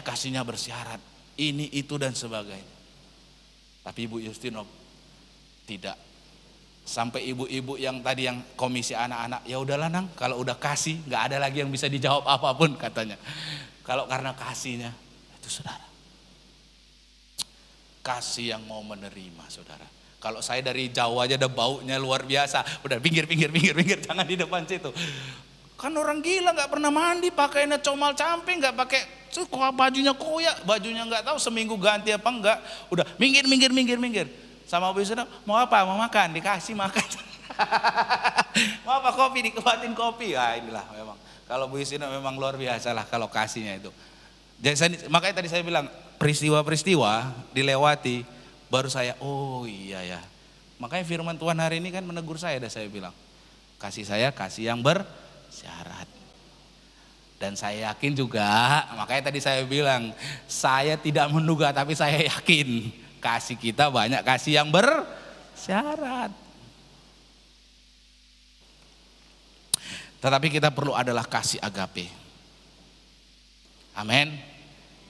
kasihnya bersyarat, ini, itu dan sebagainya. Tapi Ibu Istinop tidak. Sampai ibu-ibu yang tadi yang komisi anak-anak, ya udahlah Nang, kalau udah kasih nggak ada lagi yang bisa dijawab apapun katanya. Kalau karena kasihnya itu saudara, kasih yang mau menerima saudara. Kalau saya dari jauh aja ada baunya luar biasa, udah pinggir, jangan di depan situ. Kan orang gila nggak pernah mandi, pakainya comal camping, nggak pakai bajunya koyak, bajunya nggak tahu seminggu ganti apa enggak, udah minggir. Sama Bu Istinop, mau apa? Mau makan, dikasih makan. Mau apa? Kopi, dikebatin kopi. Ah inilah memang. Kalau Bu Istinop memang luar biasa lah kalau kasihnya itu. Jadi, makanya tadi saya bilang peristiwa-peristiwa dilewati, baru saya, oh iya ya. Makanya firman Tuhan hari ini kan menegur saya, saya bilang, kasih saya kasih yang bersyarat. Dan saya yakin juga, makanya tadi saya bilang, saya tidak menduga tapi saya yakin. Kasih kita banyak kasih yang bersyarat. Tetapi kita perlu adalah kasih agape. Amin.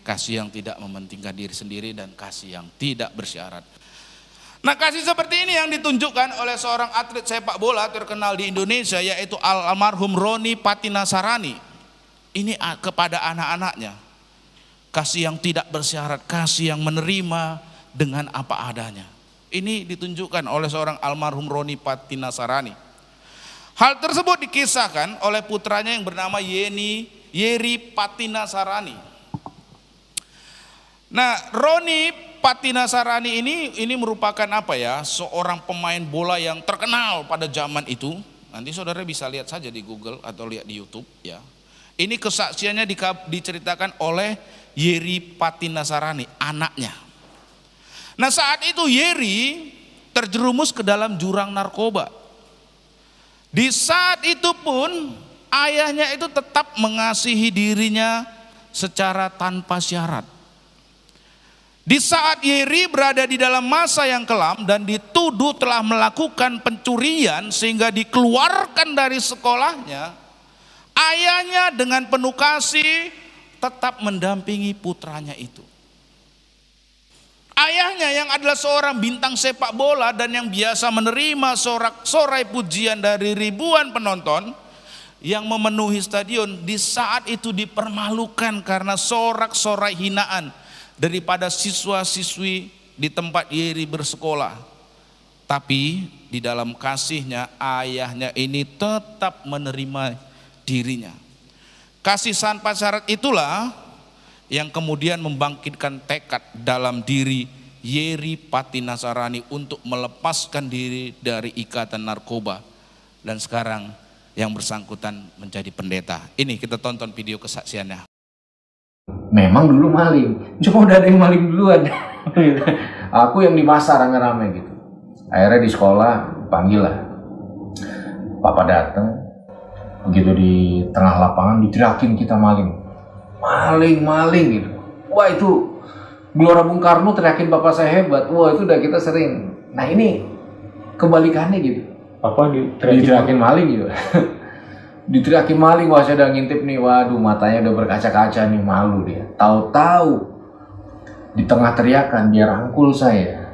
Kasih yang tidak mementingkan diri sendiri dan kasih yang tidak bersyarat. Nah kasih seperti ini yang ditunjukkan oleh seorang atlet sepak bola terkenal di Indonesia, yaitu almarhum Roni Patinasarani. Ini kepada anak-anaknya. Kasih yang tidak bersyarat, kasih yang menerima dengan apa adanya. Ini ditunjukkan oleh seorang almarhum Roni Patinasarani. Hal tersebut dikisahkan oleh putranya yang bernama Yeri Patinasarani. Nah, Roni Patinasarani ini merupakan seorang pemain bola yang terkenal pada zaman itu. Nanti saudara bisa lihat saja di Google atau lihat di YouTube ya. Ini kesaksiannya diceritakan oleh Yeri Patinasarani, anaknya. Nah saat itu Yeri terjerumus ke dalam jurang narkoba. Di saat itu pun ayahnya itu tetap mengasihi dirinya secara tanpa syarat. Di saat Yeri berada di dalam masa yang kelam dan dituduh telah melakukan pencurian sehingga dikeluarkan dari sekolahnya, ayahnya dengan penuh kasih tetap mendampingi putranya itu. Ayahnya yang adalah seorang bintang sepak bola dan yang biasa menerima sorak-sorai pujian dari ribuan penonton yang memenuhi stadion, di saat itu dipermalukan karena sorak-sorai hinaan daripada siswa-siswi di tempat Yeri bersekolah. Tapi di dalam kasihnya, ayahnya ini tetap menerima dirinya. Kasih tanpa syarat itulah yang kemudian membangkitkan tekad dalam diri Yeri Patinasarani untuk melepaskan diri dari ikatan narkoba. Dan sekarang yang bersangkutan menjadi pendeta. Ini kita tonton video kesaksiannya. Memang dulu maling, cuma udah ada yang maling duluan. Aku yang di pasar rame-rame gitu. Akhirnya di sekolah panggil lah, papa datang. Begitu di tengah lapangan diteriakin kita maling gitu. Wah, itu Gelora Bung Karno teriakin bapak saya hebat. Wah, itu udah kita sering. Nah, ini kebalikannya gitu. Apa diteriakin maling gitu. Diteriakin maling, wah saya udah ngintip nih, waduh matanya udah berkaca-kaca nih, malu dia. Tahu-tahu di tengah teriakan dia rangkul saya.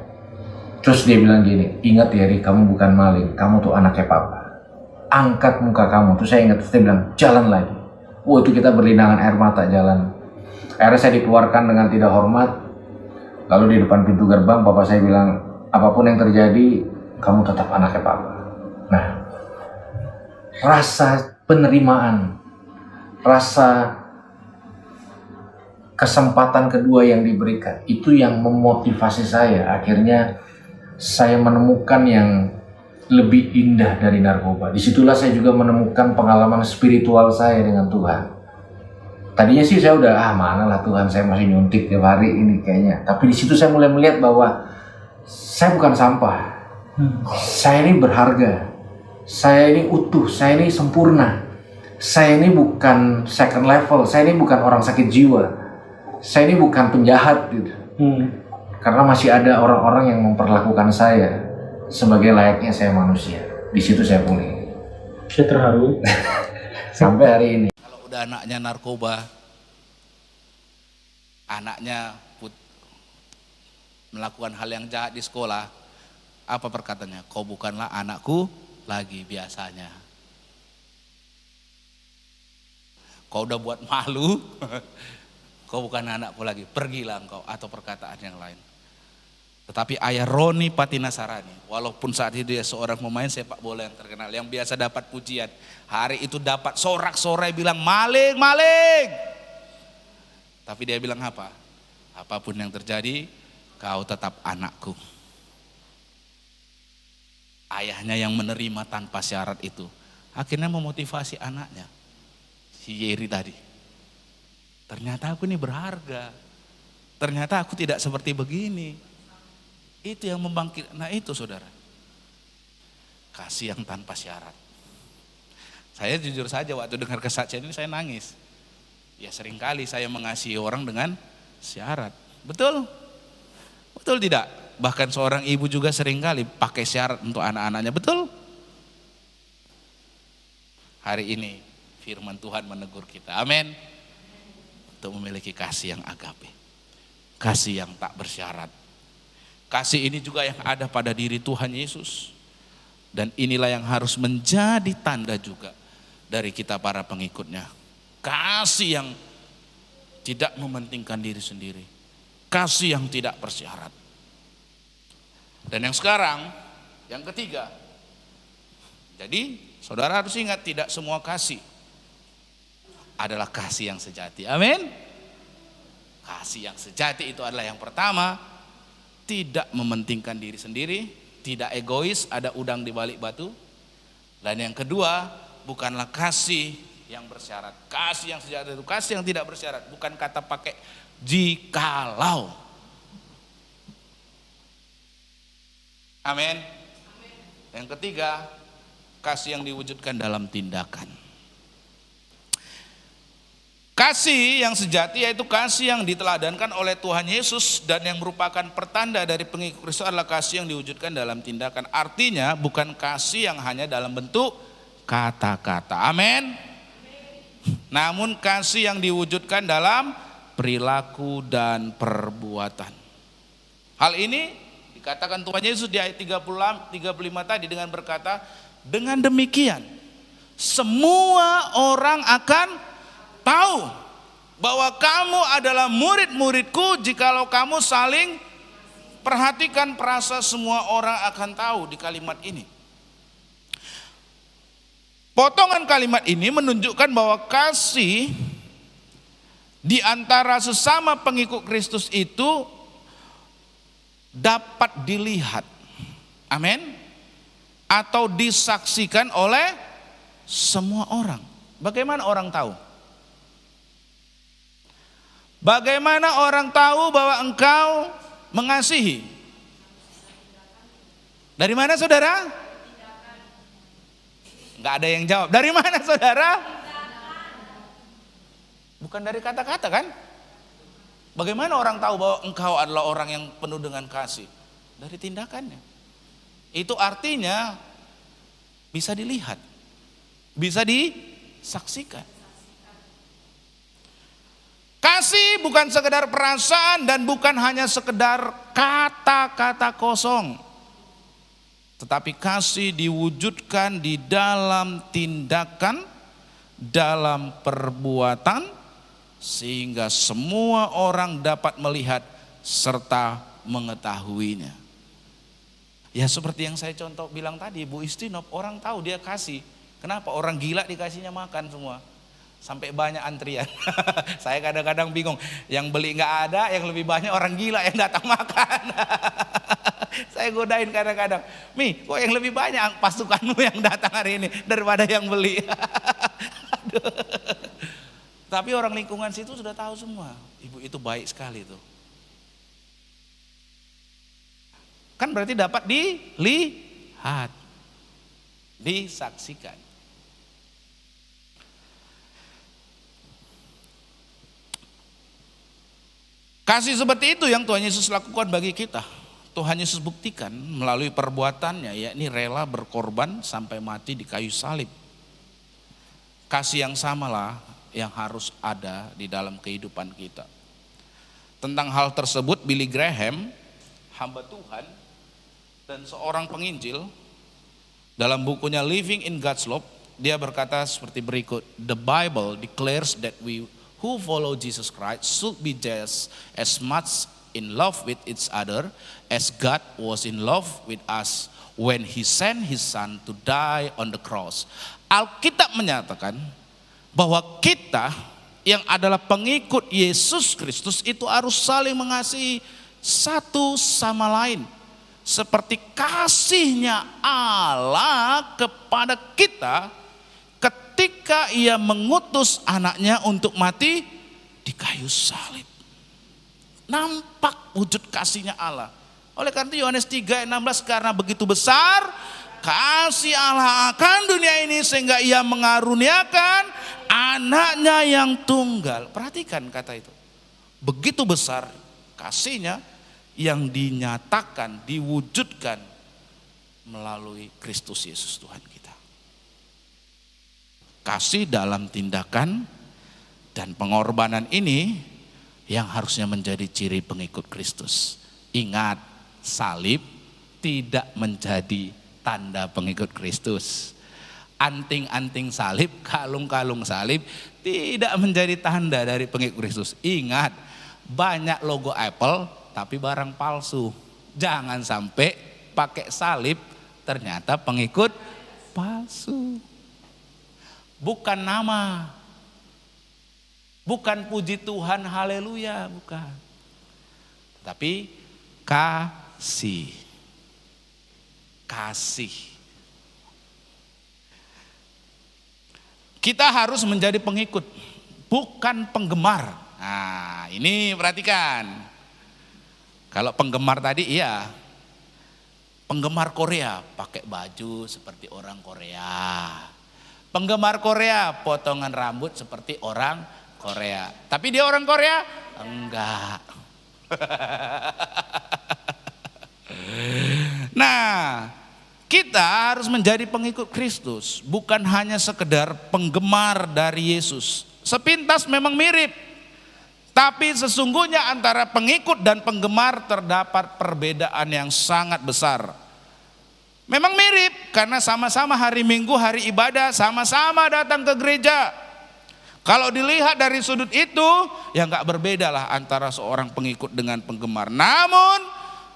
Terus dia bilang gini, ingat ya Ri, kamu bukan maling, kamu tuh anaknya papa. Angkat muka kamu. Terus saya ingat, terus dia bilang jalan lagi. Wah, itu kita berlinangan air mata jalan. Akhirnya saya dikeluarkan dengan tidak hormat. Lalu di depan pintu gerbang papa saya bilang, apapun yang terjadi kamu tetap anaknya papa. Nah, rasa penerimaan, rasa kesempatan kedua yang diberikan, itu yang memotivasi saya. Akhirnya saya menemukan yang lebih indah dari narkoba. Disitulah saya juga menemukan pengalaman spiritual saya dengan Tuhan. Tadinya sih saya udah, mana lah Tuhan, saya masih nyuntik tiap hari ini kayaknya. Tapi di situ saya mulai melihat bahwa saya bukan sampah. Saya ini berharga. Saya ini utuh, saya ini sempurna. Saya ini bukan second level, saya ini bukan orang sakit jiwa. Saya ini bukan penjahat gitu. Karena masih ada orang-orang yang memperlakukan saya sebagai layaknya saya manusia. Di situ saya pulih. Saya terharu. Sampai hari ini. Kalau udah anaknya narkoba, anaknya melakukan hal yang jahat di sekolah, apa perkataannya? Kau bukanlah anakku lagi biasanya. Kau udah buat malu, kau bukan anakku lagi, pergilah engkau, atau perkataan yang lain. Tetapi ayah Roni Patinasarani, walaupun saat itu dia seorang pemain sepak bola yang terkenal, yang biasa dapat pujian, hari itu dapat sorak-sorai bilang maling. Tapi dia bilang apa? Apapun yang terjadi, kau tetap anakku. Ayahnya yang menerima tanpa syarat itu akhirnya memotivasi anaknya, si Yeri tadi. Ternyata aku ini berharga. Ternyata aku tidak seperti begini. Itu yang membangkit. Nah itu saudara, kasih yang tanpa syarat. Saya jujur saja waktu dengar kesaksian ini saya nangis. Ya seringkali saya mengasihi orang dengan syarat. Betul? Betul tidak? Bahkan seorang ibu juga seringkali pakai syarat untuk anak-anaknya, betul? Hari ini firman Tuhan menegur kita, amin. Untuk memiliki kasih yang agape, kasih yang tak bersyarat. Kasih ini juga yang ada pada diri Tuhan Yesus. Dan inilah yang harus menjadi tanda juga dari kita para pengikutnya. Kasih yang tidak mementingkan diri sendiri, kasih yang tidak bersyarat. Dan yang sekarang, yang ketiga. Jadi saudara harus ingat, tidak semua kasih adalah kasih yang sejati. Amin. Kasih yang sejati itu adalah yang pertama, tidak mementingkan diri sendiri, tidak egois, ada udang di balik batu. Dan yang kedua, bukanlah kasih yang bersyarat. Kasih yang sejati itu kasih yang tidak bersyarat, bukan kata pakai jikalau. Amin. Yang ketiga, kasih yang diwujudkan dalam tindakan. Kasih yang sejati yaitu kasih yang diteladankan oleh Tuhan Yesus dan yang merupakan pertanda dari pengikut Kristus adalah kasih yang diwujudkan dalam tindakan. Artinya bukan kasih yang hanya dalam bentuk kata-kata. Amin. Namun kasih yang diwujudkan dalam perilaku dan perbuatan. Hal ini dikatakan Tuhan Yesus di ayat 35 tadi dengan berkata, dengan demikian semua orang akan tahu bahwa kamu adalah murid-muridku jikalau kamu saling perhatikan. Perasa semua orang akan tahu di kalimat ini. Potongan kalimat ini menunjukkan bahwa kasih di antara sesama pengikut Kristus itu dapat dilihat. Amin. Atau disaksikan oleh semua orang. Bagaimana orang tahu? Bagaimana orang tahu bahwa engkau mengasihi? Dari mana saudara? Enggak ada yang jawab. Dari mana saudara? Bukan dari kata-kata kan? Bagaimana orang tahu bahwa engkau adalah orang yang penuh dengan kasih? Dari tindakannya. Itu artinya bisa dilihat, bisa disaksikan. Kasih bukan sekedar perasaan dan bukan hanya sekedar kata-kata kosong. Tetapi kasih diwujudkan di dalam tindakan, dalam perbuatan, sehingga semua orang dapat melihat serta mengetahuinya. Ya seperti yang saya contoh bilang tadi, Bu Istinop, orang tahu dia kasih. Kenapa? Orang gila dikasihnya makan semua. Sampai banyak antrian. Saya kadang-kadang bingung, yang beli nggak ada, yang lebih banyak orang gila yang datang makan. Saya godain kadang-kadang, Mi, kok yang lebih banyak pasukanmu yang datang hari ini daripada yang beli. Tapi orang lingkungan situ sudah tahu semua, ibu itu baik sekali tuh. Kan berarti dapat dilihat, disaksikan. Kasih seperti itu yang Tuhan Yesus lakukan bagi kita. Tuhan Yesus buktikan melalui perbuatannya, yakni rela berkorban sampai mati di kayu salib. Kasih yang samalah yang harus ada di dalam kehidupan kita. Tentang hal tersebut Billy Graham, hamba Tuhan dan seorang penginjil, dalam bukunya Living in God's Love, dia berkata seperti berikut. The Bible declares that we who follow Jesus Christ should be just as much in love with each other as God was in love with us when He sent His Son to die on the cross. Alkitab menyatakan bahwa kita yang adalah pengikut Yesus Kristus itu harus saling mengasihi satu sama lain. Seperti kasihnya Allah kepada kita ketika ia mengutus anaknya untuk mati di kayu salib. Nampak wujud kasihnya Allah. Oleh karena itu Yohanes 3 ayat 16, karena begitu besar kasih Allah akan dunia ini sehingga ia mengaruniakan anaknya yang tunggal. Perhatikan kata itu. Begitu besar kasihnya yang dinyatakan, diwujudkan melalui Kristus Yesus Tuhan kita. Kasih dalam tindakan dan pengorbanan ini yang harusnya menjadi ciri pengikut Kristus. Ingat, salib tidak menjadi tanda pengikut Kristus. Anting-anting salib, kalung-kalung salib tidak menjadi tanda dari pengikut Kristus. Ingat, banyak logo Apple tapi barang palsu. Jangan sampai pakai salib ternyata pengikut palsu. Bukan nama, bukan puji Tuhan, haleluya, bukan. Tapi kasih. Kasih. Kita harus menjadi pengikut, bukan penggemar. Nah, ini perhatikan. Kalau penggemar tadi iya. Penggemar Korea pakai baju seperti orang Korea. Penggemar Korea potongan rambut seperti orang Korea. Tapi dia orang Korea? Enggak. Nah, kita harus menjadi pengikut Kristus, bukan hanya sekedar penggemar dari Yesus. Sepintas memang mirip, tapi sesungguhnya antara pengikut dan penggemar terdapat perbedaan yang sangat besar. Memang mirip karena sama-sama hari Minggu, hari ibadah, sama-sama datang ke gereja. Kalau dilihat dari sudut itu, ya nggak berbeda lah antara seorang pengikut dengan penggemar. Namun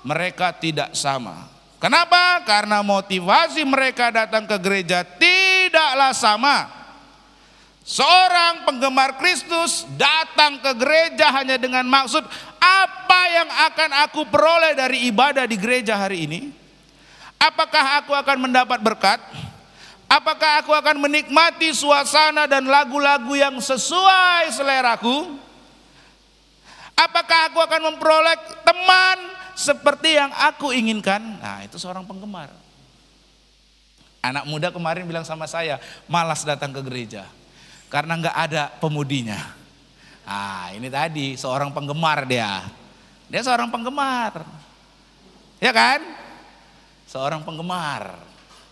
mereka tidak sama. Kenapa? Karena motivasi mereka datang ke gereja tidaklah sama. Seorang penggemar Kristus datang ke gereja hanya dengan maksud, apa yang akan aku peroleh dari ibadah di gereja hari ini? Apakah aku akan mendapat berkat? Apakah aku akan menikmati suasana dan lagu-lagu yang sesuai seleraku? Apakah aku akan memperoleh teman seperti yang aku inginkan? Nah, itu seorang penggemar. Anak muda kemarin bilang sama saya, malas datang ke gereja karena nggak ada pemudinya. Nah, ini tadi seorang penggemar dia. Dia seorang penggemar. Ya kan? Seorang penggemar.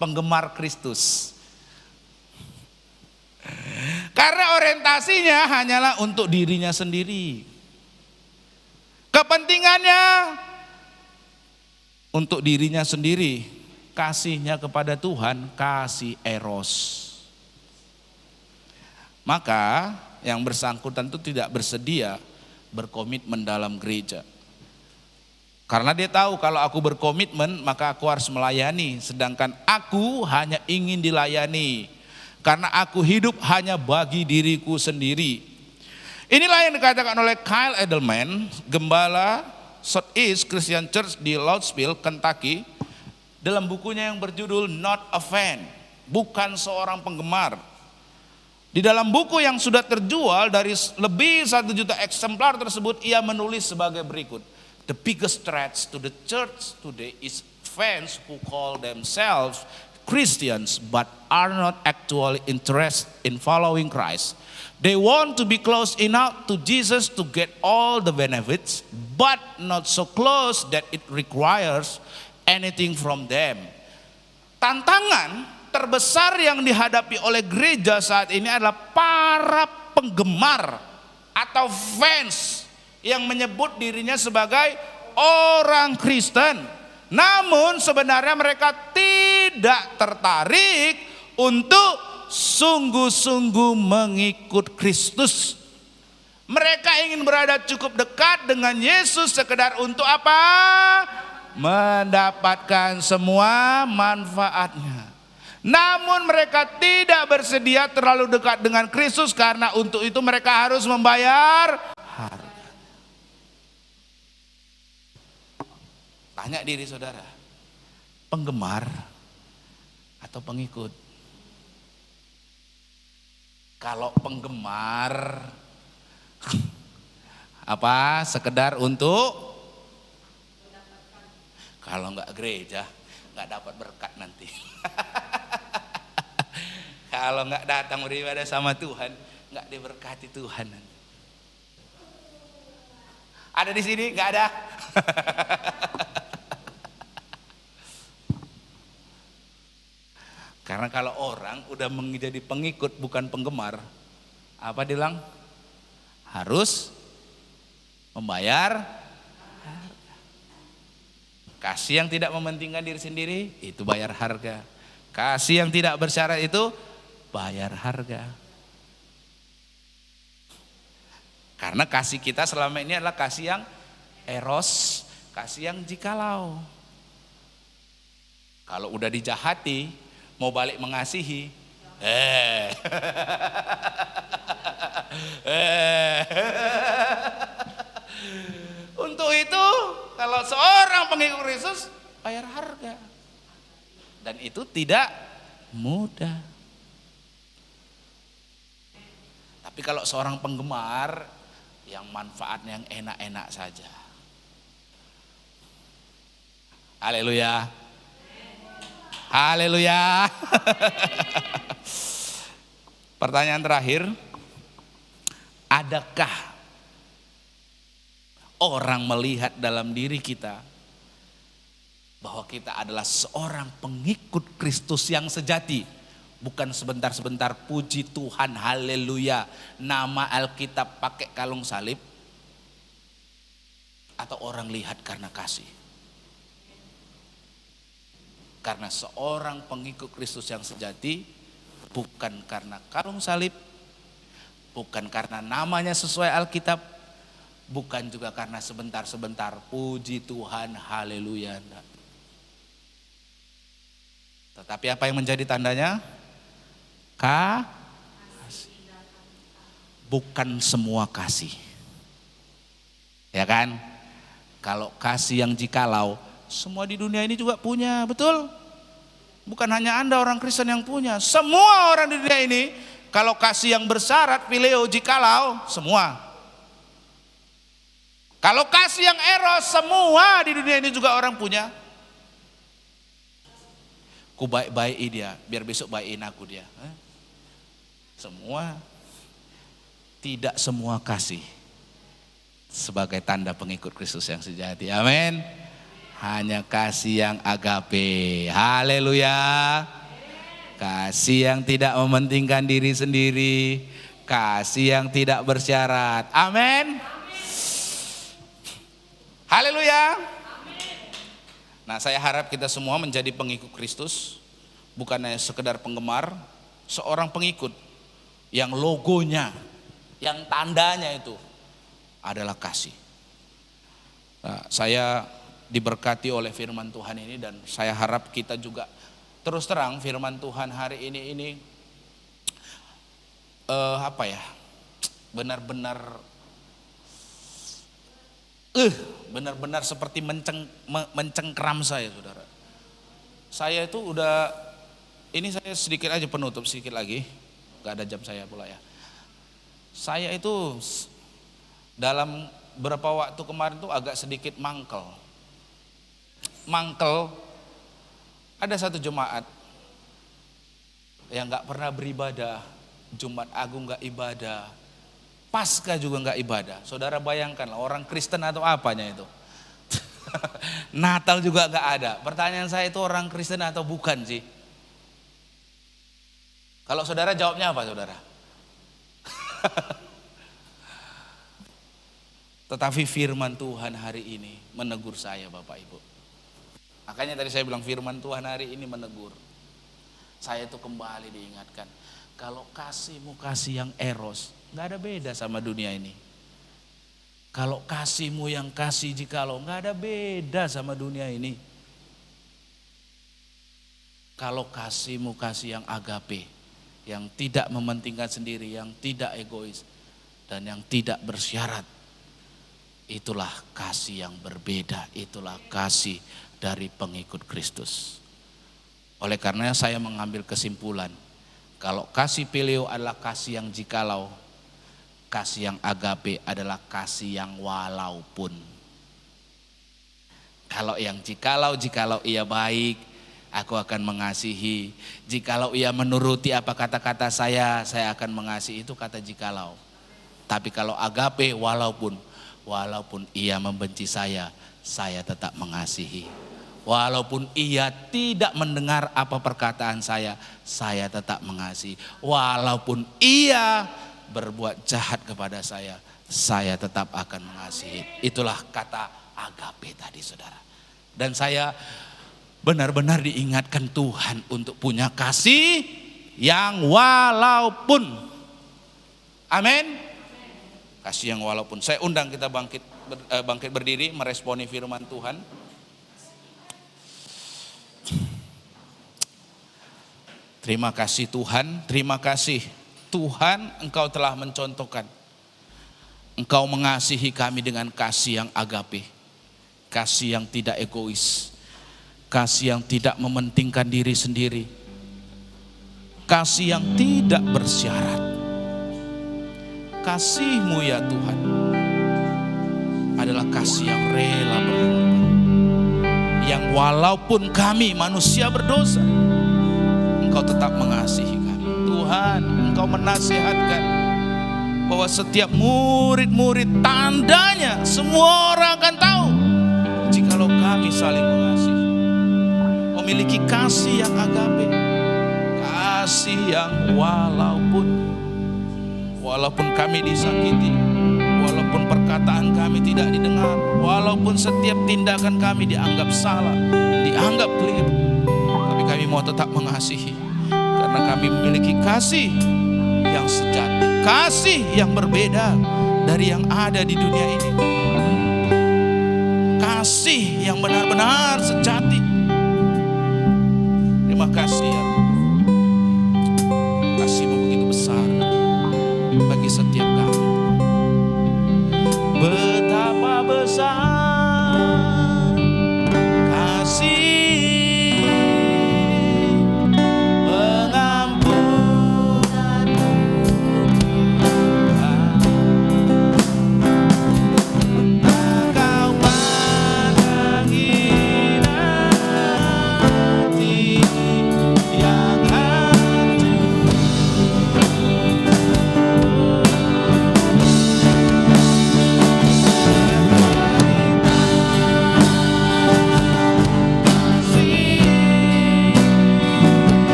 Penggemar Kristus. Karena orientasinya hanyalah untuk dirinya sendiri. Kepentingannya untuk dirinya sendiri. Kasihnya kepada Tuhan, kasih eros. Maka yang bersangkutan itu tidak bersedia berkomitmen dalam gereja. Karena dia tahu kalau aku berkomitmen maka aku harus melayani. Sedangkan aku hanya ingin dilayani. Karena aku hidup hanya bagi diriku sendiri. Inilah yang dikatakan oleh Kyle Edelman, gembala Southeast Christian Church di Louisville, Kentucky. Dalam bukunya yang berjudul Not a Fan, bukan seorang penggemar. Di dalam buku yang sudah terjual dari lebih 1 juta eksemplar tersebut, ia menulis sebagai berikut. The biggest threats to the church today is fans who call themselves Christians but are not actually interested in following Christ. They want to be close enough to Jesus to get all the benefits, but not so close that it requires anything from them. Tantangan terbesar yang dihadapi oleh gereja saat ini adalah para penggemar atau fans yang menyebut dirinya sebagai orang Kristen. Namun sebenarnya mereka tidak tertarik untuk sungguh-sungguh mengikut Kristus. Mereka ingin berada cukup dekat dengan Yesus sekedar untuk apa? Mendapatkan semua manfaatnya. Namun mereka tidak bersedia terlalu dekat dengan Kristus karena untuk itu mereka harus membayar harga. Tanya diri saudara, penggemar atau pengikut? Kalau penggemar apa? Sekedar untuk, kalau nggak gereja nggak dapat berkat nanti. Kalau nggak datang beribadah sama Tuhan, nggak diberkati Tuhan. Ada di sini? Nggak ada. Karena kalau orang udah menjadi pengikut bukan penggemar, apa dia bilang? Harus membayar. Kasih yang tidak mementingkan diri sendiri, itu bayar harga. Kasih yang tidak bersyarat itu bayar harga. Karena kasih kita selama ini adalah kasih yang eros, kasih yang jikalau. Kalau udah dijahati, mau balik mengasihi, Untuk itu kalau seorang pengikut Kristus bayar harga. Dan itu tidak mudah. Tapi kalau seorang penggemar yang manfaatnya yang enak-enak saja. Haleluya. Haleluya. Pertanyaan terakhir. Adakah orang melihat dalam diri kita bahwa kita adalah seorang pengikut Kristus yang sejati? Bukan sebentar-sebentar puji Tuhan, haleluya, nama Alkitab pakai kalung salib. Atau orang lihat karena kasih? Karena seorang pengikut Kristus yang sejati bukan karena kalung salib, bukan karena namanya sesuai Alkitab, bukan juga karena sebentar-sebentar puji Tuhan, haleluya. Tetapi apa yang menjadi tandanya? Kasih. Bukan semua kasih. Ya kan? Kalau kasih yang jikalau, semua di dunia ini juga punya, betul? Bukan hanya Anda orang Kristen yang punya, semua orang di dunia ini. Kalau kasih yang bersyarat, phileo, jikalau, semua. Kalau kasih yang eros, semua di dunia ini juga orang punya. Ku baik-baiki dia, biar besok baikin aku dia. Semua. Tidak semua kasih sebagai tanda pengikut Kristus yang sejati. Amin. Hanya kasih yang agape. Haleluya. Kasih yang tidak mementingkan diri sendiri, kasih yang tidak bersyarat. Amin. Haleluya. Nah, saya harap kita semua menjadi pengikut Kristus, bukan hanya sekedar penggemar, seorang pengikut yang logonya, yang tandanya itu adalah kasih. Nah, saya diberkati oleh firman Tuhan ini dan saya harap kita juga terus terang firman Tuhan hari ini benar-benar seperti mencengkram saya, saudara. Saya itu udah, ini saya sedikit aja penutup sedikit lagi, gak ada jam saya pula ya. Saya itu dalam beberapa waktu kemarin tuh agak sedikit mangkel. Ada satu jemaat yang gak pernah beribadah, Jumat Agung gak ibadah, Paskah juga gak ibadah. Saudara bayangkanlah orang Kristen atau apanya itu. Natal juga gak ada. Pertanyaan saya itu orang Kristen atau bukan sih? Kalau saudara jawabnya apa saudara? Tetapi firman Tuhan hari ini menegur saya Bapak Ibu. Makanya tadi saya bilang firman Tuhan hari ini menegur. Saya itu kembali diingatkan. Kalau kasihmu kasih yang eros, gak ada beda sama dunia ini. Kalau kasihmu yang kasih jikalau, gak ada beda sama dunia ini. Kalau kasihmu kasih yang agape, yang tidak mementingkan sendiri, yang tidak egois, dan yang tidak bersyarat. Itulah kasih yang berbeda, itulah kasih dari pengikut Kristus. Oleh karena saya mengambil kesimpulan, kalau kasih phileo adalah kasih yang jikalau, kasih yang agape adalah kasih yang walaupun. Kalau yang jikalau ia baik, aku akan mengasihi. Jikalau ia menuruti apa kata-kata saya akan mengasihi. Itu kata jikalau. Tapi kalau agape, walaupun ia membenci saya tetap mengasihi. Walaupun ia tidak mendengar apa perkataan saya tetap mengasihi. Walaupun ia berbuat jahat kepada saya tetap akan mengasihi. Itulah kata agape tadi saudara. Dan saya benar-benar diingatkan Tuhan untuk punya kasih yang walaupun. Amin. Kasih yang walaupun. Saya undang kita bangkit berdiri meresponi firman Tuhan. Terima kasih Tuhan, terima kasih Tuhan, Engkau telah mencontohkan. Engkau mengasihi kami dengan kasih yang agape, kasih yang tidak egois, kasih yang tidak mementingkan diri sendiri, kasih yang tidak bersyarat. Kasih-Mu ya Tuhan adalah kasih yang rela berkorban, yang walaupun kami manusia berdosa, Engkau tetap mengasihi kami. Tuhan, Engkau menasihatkan bahwa setiap murid-murid tandanya semua orang akan tahu jikalau kami saling mengasihi, memiliki kasih yang agape, kasih yang walaupun kami disakiti, walaupun perkataan kami tidak didengar, walaupun setiap tindakan kami dianggap salah, dianggap keliru, tapi kami mau tetap mengasihi karena kami memiliki kasih yang sejati, kasih yang berbeda dari yang ada di dunia ini, kasih yang benar-benar sejati. Terima kasih ya Tuhan, kasih-Mu begitu besar bagi setiap kami. Betapa besar